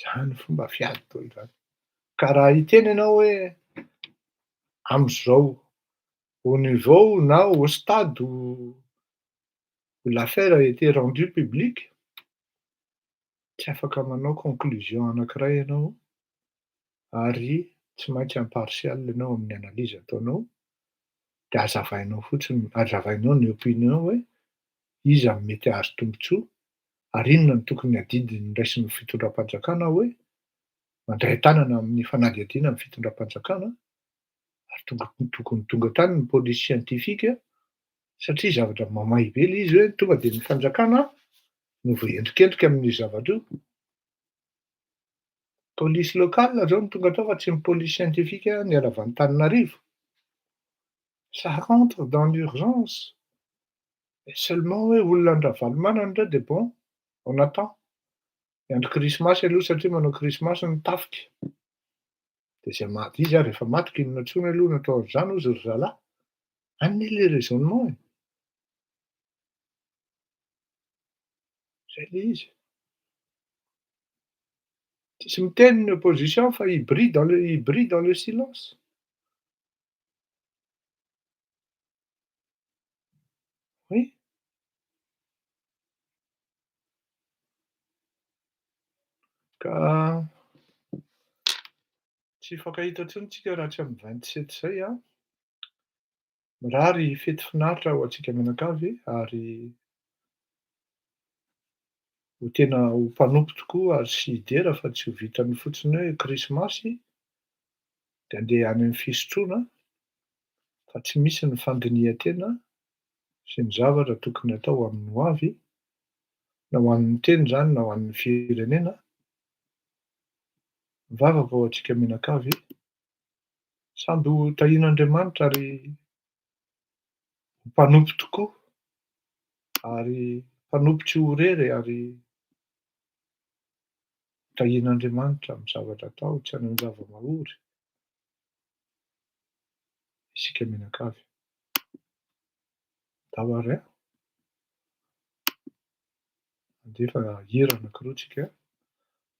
Zany fomba fiady daholo zany. Ka raha hiteny ianao hoe am'zao au niveau na au stade où l'affaire a été rendue publique, tsy afaka manao conclusion anankiray ianao ary tsy maintsy impartial ianao amin'ny analyse ataonao, de hazavainao ny opinion hoe iza no mety ahazo tombotsoa ary inona no tokony hadidiny raisin'ny fitondram-panjakana hoe mandray tanana amin'ny fanadihadiana amin'ny fitondram-panjakana ary tokony tonga tany ny police scientifique satria zavatra mamay be le izy hoe tonga de ny fanjakana no voahendrikendrika amin'io zavatra io. Police locale zao no tonga tao fa tsy ny police scientifique niaravany Antananarivo. Ça rentre dans l'urgence et seulement hoe olona ny Ravalomanana ndray de bon, on attend. Miandry krismasy aloha satria manao krismasy ny Tafika. De zay maty izy ary rehefa maty ka inona intsony aloha no atao an'izany hozy ry zalahy. Any le raisonnement e. Zay le izy. Tsisy miteny ny opposition fa il brille dans le silence. Oui. Ka tsy hifankahita intsony tsika raha tsy amin'ny 27 zay a. Mirary fety finaritra ho antsika mianakavy ary ho tena ho mpanompo tokoa ary sy hidera fa tsy ho vitany fotsiny hoe krismasy de andeha any amin'ny fisotroana fa tsy misy ny fandinihan-tena sy ny zavatra tokony atao ho amin'ny ho avy, na ho an'ny teny zany na ho an'ny firenena. Mivavaka ho antsika mianakavy, samby ho tahian'Andriamanitra ary ho mpanompo tokoa ary mpanompo tsy ho rery ary tahian'Andriamanitra amin'ny zavatra atao, tsy hanandrava mahory. isika mianakavy. Dahoary andefa hira anankiroa tsika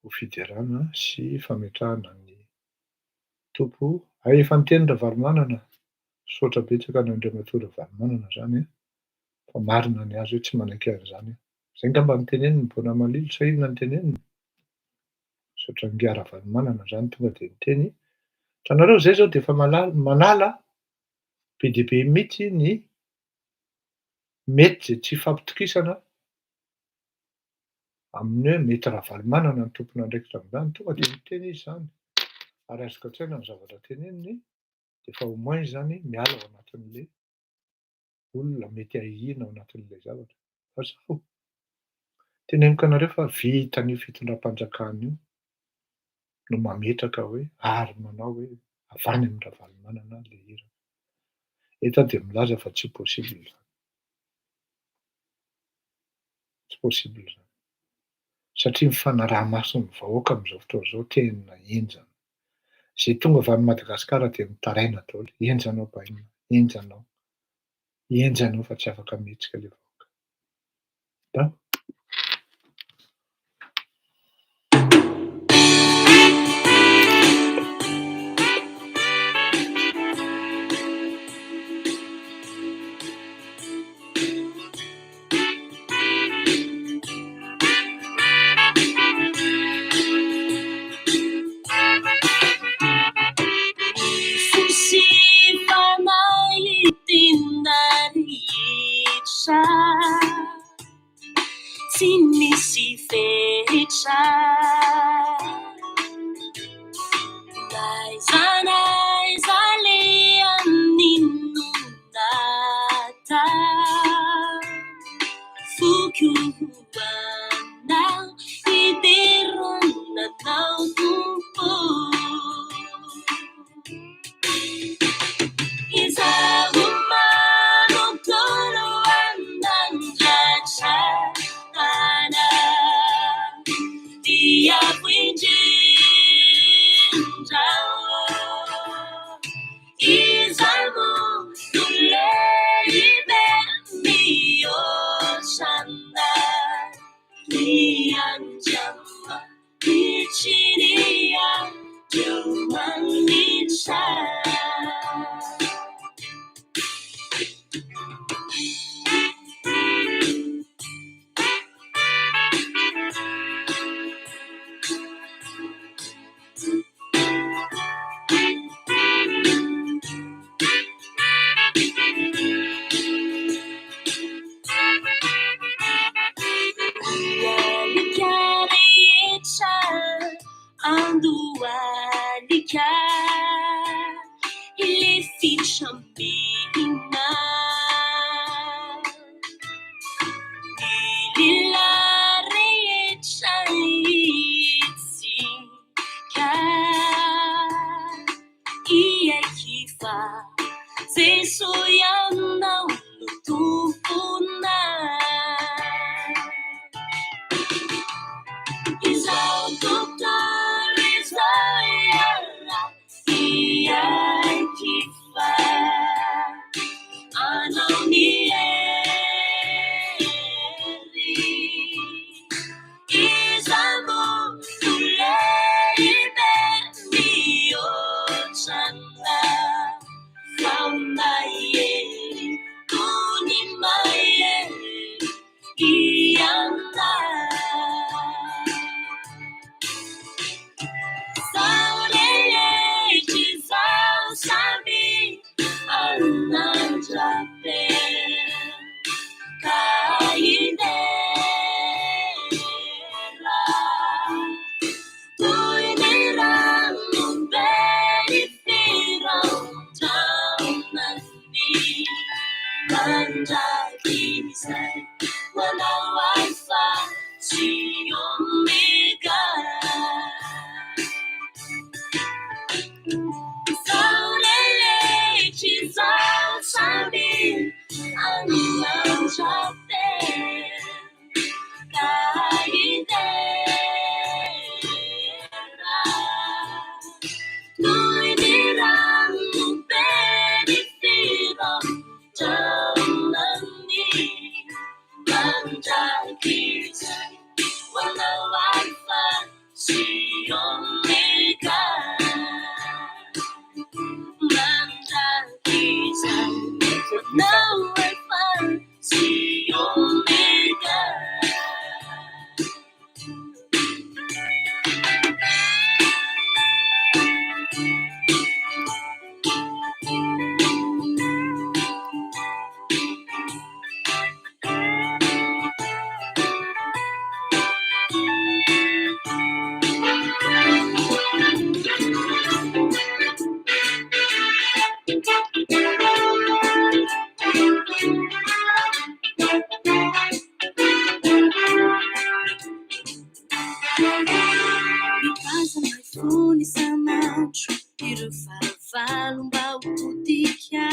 ho fiderana sy fametrahana ny tompo. Efa niteny Ravalomanana, saotra betsaka ny Andriamatoa Ravalomanana zany fa marina ny azy hoe tsy manaiky an'izany. Zay ngamba no teneniny Bona Malilo sa inona no teneniny? Saotra Ngia Ravalomanana zany tonga de niteny, hitanareo zay zao de efa manala be dia be mihitsy ny mety zay tsy fampitokisana amin'ny hoe mety Ravalomanana ny tompon'andraikitra amin'izany, tonga de miteny izy zany. Ary azoka tsaina ny zavatra teneniny de fa au moins zany miala ao anatin'le olona mety hahihina ao anatin'ilay zavatra. Fa zaho teneniko anareo fa vitan'io fitondram-panjakana io no mametraka hoe ary manao hoe avy any amin'ny Ravalomanana le hira. Eto aho de milaza fa tsy possible zany. Tsy possible zany. Satria mifanaraha-maso ny vahoaka amin'izao fotoana izao tena henjana. Zay tonga avy any Madagasikara de mitaraina daholo. Henjanao bahiny, henjanao. Henjanao fa tsy afaka mihetsika le vahoaka. Da tsy misy fetra naiza le amin'inonata fukuana iderona tao tompo izaho manontolo andandratrana diako indrindra izaho nolehibe mihotrana mianjama michinia jomanitra andualika ile fichambina ilarecha itsika iakifa zesoyanao nutupuna izao doutor izayala iakifa anao nieri izamo tuleibe miochana faunaye kunimaye ianda anandrape kaidera tuinirano berifirauntaunani manjakimisai wanawaifa siomega sabi anandrape kaidera tuinirano Now I find the only God. Because my phone is a mantra, irafalo mba utika.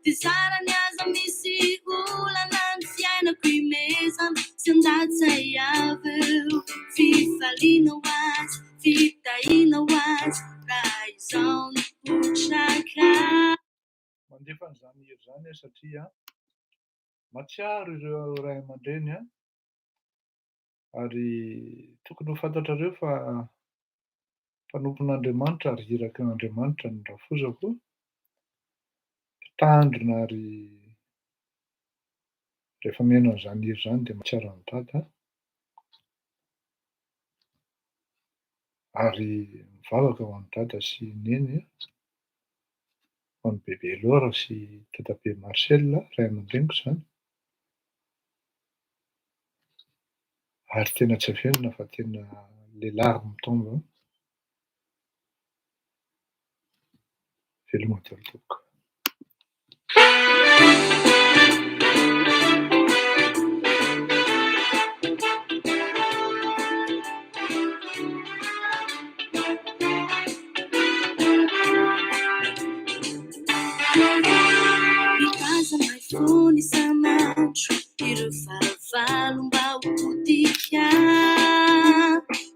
Tizarany aza misy olana ny fiainako imezana, tsy andatsy avy eo. Fifaliana ho azy, fitahiana ho azy, raha izao no potraka. Mandefa an'izany hevy zany satria matsiaro ireo ray aman-dreny ary tokony ho fantatrareo fa mpanompon'Andriamanitra ary irakan'Andriamanitra ny rafozako, mpitandrina ary rehefa miaino an'izany hevy zany dia mahatsiaro ny Dada ary mivavaka ho an'ny Dada sy Neny, ho an'ny bebe Laura sy Dadabe Marcel, ray aman-dreniko zany. Ary tena tsy avenona fa tena lehilahy mitombo. Veloma daholo tokoka. Because my phone is a mantra, ireo fahavalo mba hotika.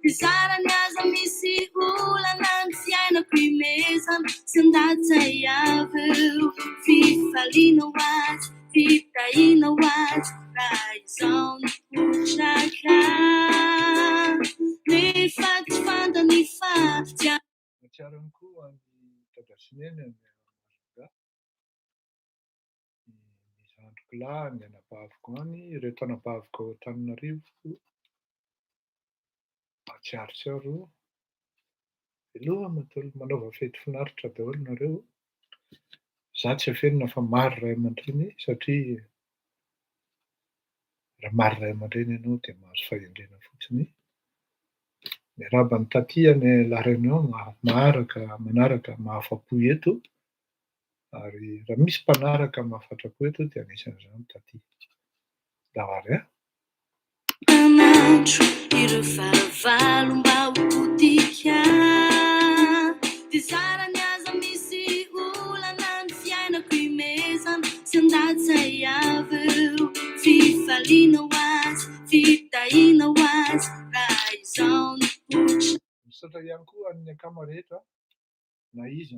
Tizarany aza misy olana ny fiainako imezana, tsy andatsy avy eo. Fifaliana ho azy, fitahiana ho azy, raha izao no potraka. Nefa tsy fantany fa matsiaro ihany koa ny Dada sy Neny ny Majunga, ny zandriko lahy, ny anabaviko any, ireo tanabaviko ao Antananarivo, matsiarotsiaro. Veloma daholo, manaova fety finaritra daholo nareo. Za tsy avenona fa maro ray aman-dreny satria raha maro ray aman-dreny ianao dia mahazo fahendrena fotsiny. Miarahaba ny taty ny La Réunion manaraka mahafa-po eto, ary raha misy mpanaraka mahafatra-po eto dia anisan'izany taty. Dahary a! Ireo fahavalo mba hotika. Tizarany aza misy olana ny fiainako imezana, tsy andatsy avy eo. Fifaliana ho azy, fitahiana ho azy, raha izao no potra. Misaotra ihany koa amin'ny akama rehetra, na iza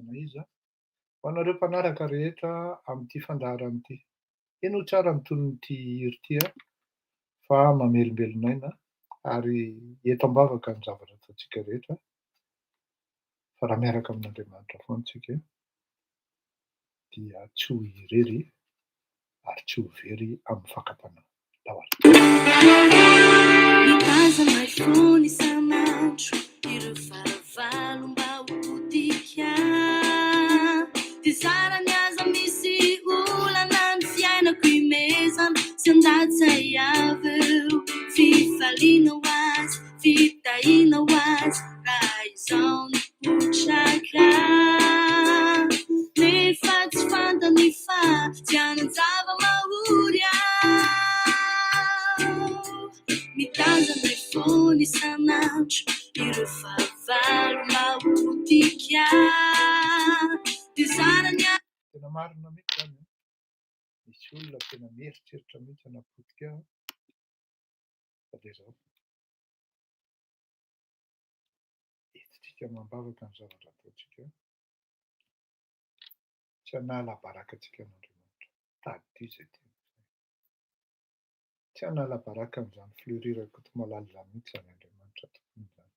ho anareo mpanaraka rehetra amin'ity fandaharana ity. Eny ho tsara mitony ity hira ity fa mamelombelon'aina ary eto ambavaka ny zavatra ataontsika rehetra, fa raha miaraka amin'Andriamanitra foana tsika dia tsy ho irery ary tsy ho very amin'ny fakapanahy. Daholo. Because my phone is a mantra, ireo fahavalo mba hotika. Tizarany aza misy olana ny fiainako imezana, tsy andatsy avy eo. Fifaliana ho azy, fitahiana ho azy, raha izao no potraka. Nefa tsy fantany fa tsy anan-java-mahory aho. Mitazana phone isan'andro, ireo fahavalo mba hotika. Tizarany tena marina mihitsy zany. Misy olona tena mieritreritra mihitsy hanapotika fa dia izao. Entintsika mambavaka ny zavatra ataontsika. Tsy hanala baraka antsika n'Andriamanitra. Tady izay tena. Tsy hanala baraka amin'izany fleurirako eto malala izany mihitsy zany Andriamanitra tokony izany.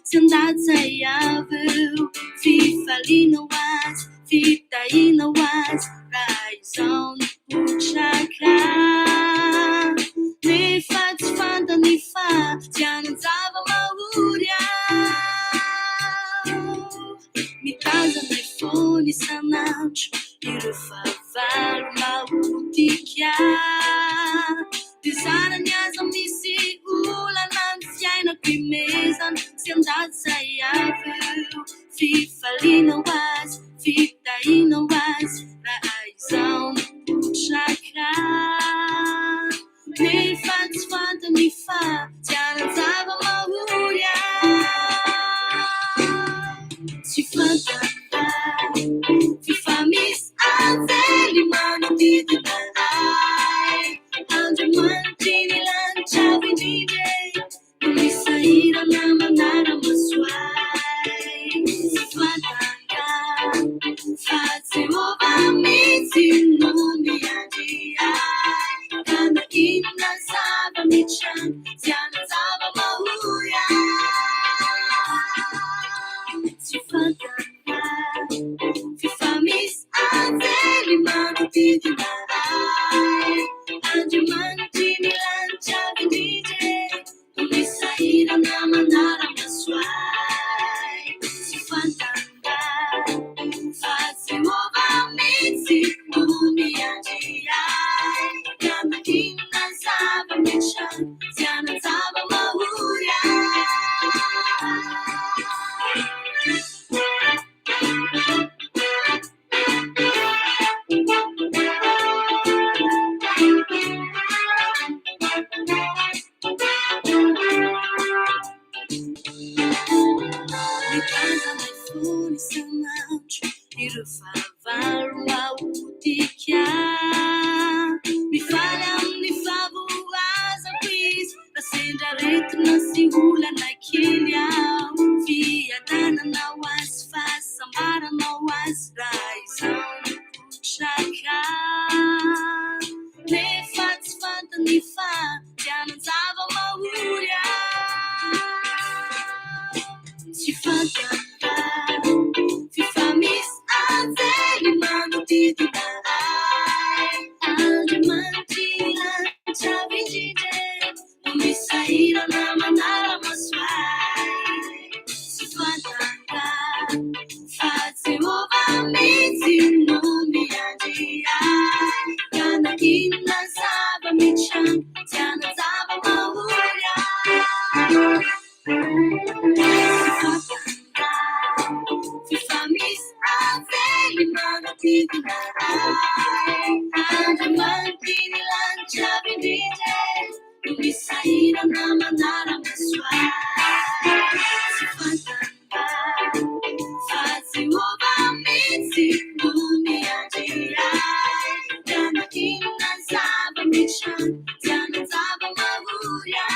Siandatsayaveu fifalina was fitaina was raizao ny potraka nefa tsy fantany fa tianan-java mahorya mitazana ifony isanandro ireo fahavalo mahodika de zanany aza misy olana ny fiainako imezana sy andatsayaveu fifalina was fitaina was raizao ny potraka nefa tsy fantany fa tianan-java mahorya tsy fantaka fifa misy avely manodidina ay andriamanitry ny lanitra indrindra misahirana manara-masoay tsy fantaka fa Jehova mitsy no miandry ay ka na inona zava-mitrano tianan-java mahorya tsy fantaka fifa misy avely manodidina ay andriamanitry ny lanitra indrindra misahirana manara-masoay tsy fantaka fa Jehova mitsy no miandry ay ka na inona zava-mitrano tianan-java mahorya mitazana ifony isanandro ireo fahavalo mahodika mifaly amin'ny favoazako izy rasendra retina sy olana kely aho fiadanana ho azy fahasambarana ho azy raha izao ny potraka nefa tsy fantany fa tianan-java mahorya tsy fantaka fifa misy avely manodidina ay andriamanitry lanitra indrindra misahirana manara-masoay tsy fantaka fa Jehova mitsy no miandry ay ka na inona zava-mitrano tianan-java mahorya fifa misy avely manodidina ay andriamanitry ny lanitra indrindra misahirana manara-masoay tsy fantaka fa Jehova mitsy no miandry ay ka na inona zava-mitrano tianan-java mahorya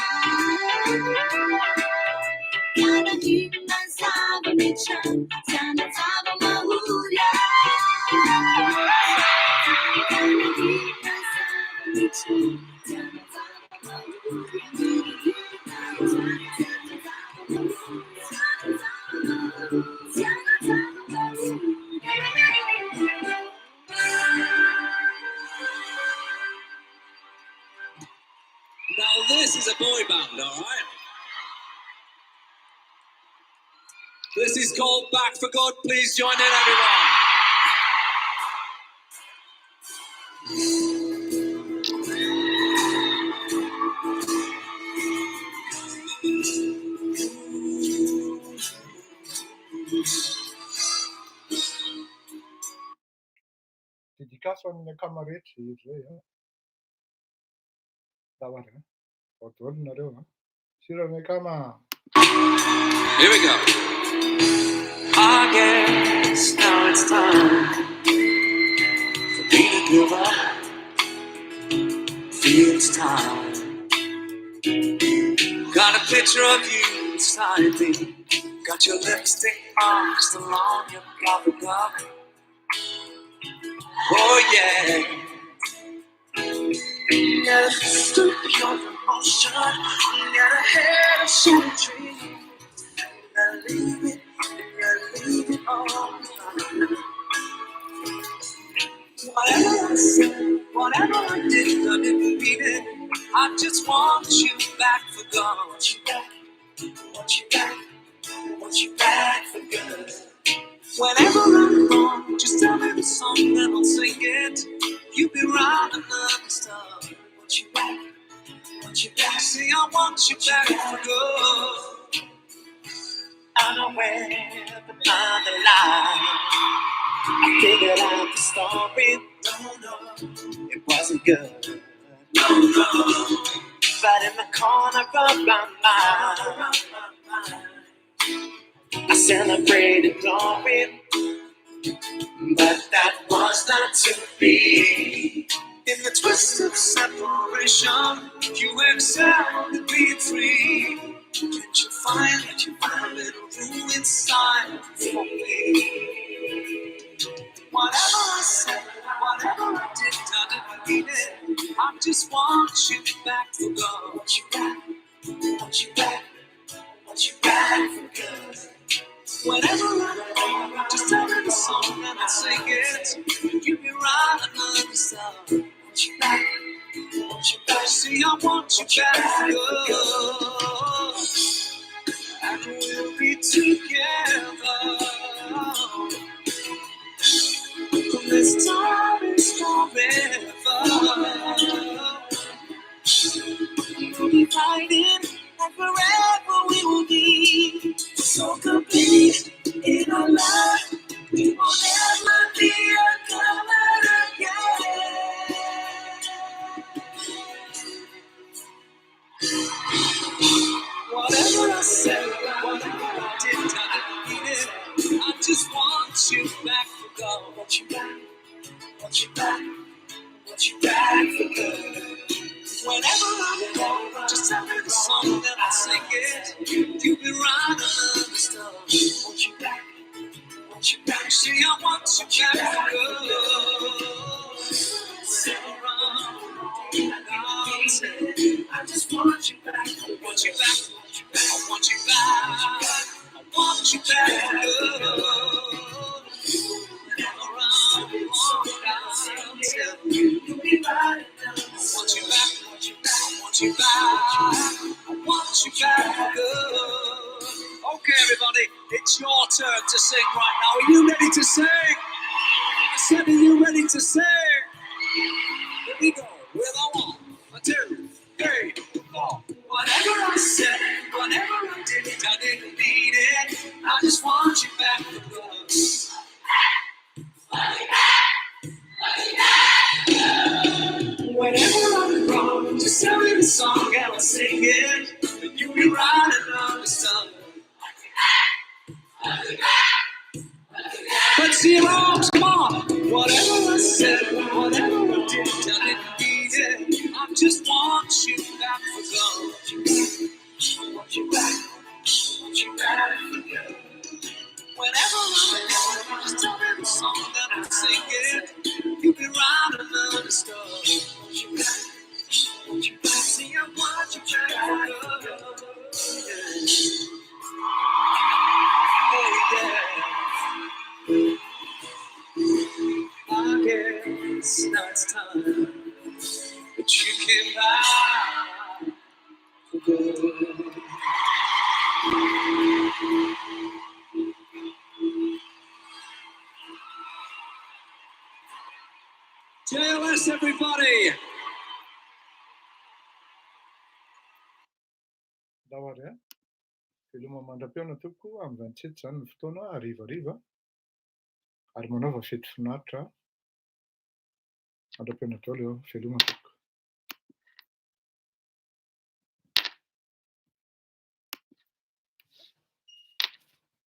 ka na inona zava-mitrano tianan-java mahorya ka na inona zava-mitrano tianan-java Now this is a boy band, all right? This is called Back for Good. Please join in, everyone. Dédicace ho an'ny akama rehetra izy zay a zavatra voadolo nareo a sira ny akama. Here we go. I guess now it's time for me to give up. Feel it's time. Got a picture of you beside me. Got your lipstick marks along your cover cup. Oh yeah. Got a fist of your emotion. Got a head of sweet dreams. leave it, and leave it all behind. Whatever I said, whatever I did, I didn't mean it. I just want you back for God. Want you back, want you back, want you back for good. Whenever I'm wrong, just tell me the song and I'll sing it. You be right another star. Want you back, want you back. See, I want you back for good. Unaware behind the lie, I figured out the story. No, it wasn't good. No. But in the corner of my mind, I celebrated glory. But that was not to be. In the twist of separation, you excelled at being free. Can't you find a little room inside for me? Whatever I said, whatever I did, I didn't mean it. I just want you back for God. Want you back, want you back, want you back for good. Whenever I'm wrong, just tell me the song and I'll sing it. You be right another song. Want you back, want you back. See, I want you back for good. And we'll be together. From this time is forever. We'll be fighting, and forever we will be so complete in our love. We will never be uncovered again. Whatever I said, whatever I did, I didn't mean it. I just want you back for God. Want you back, want you back, want you back for good. Whenever I'm wrong, just tell me the song and I'll sing it. You be right another star. Want you back, want you back. See, I want you back for good. Sit around, I just want you back. Want you back, I want you back. I want you back for good. Whenever I'm wrong, you'll be right. I want you back. I want you back, I want you back good. Okay, everybody, it's your turn to sing right now. Are you ready to sing? I said, are you ready to sing? Here we go, with a 1, a 2, 3, 4. Whatever I said, whatever I did, I didn't mean it. I just want you back good. Whenever I'm wrong, just tell me the song and I'll sing it. And you be right another song. Let's see your arms, come on. Whatever I said, whatever I did, I didn't mean it. I just want you back for God. I want you back, I want you back for good. Whenever I'm wrong, just tell me the song and I'll sing it. You be right another star. Want you back. Want you back, see, I want you back. Oh, yeah. I guess now it's time that you came back for good. JLS, everybody! Davary a veloma mandram-piona toko amin'ny 27 izany ny fotoana harivariva ary manaova fety finaritra mandram-piona daholo eo veloma toko.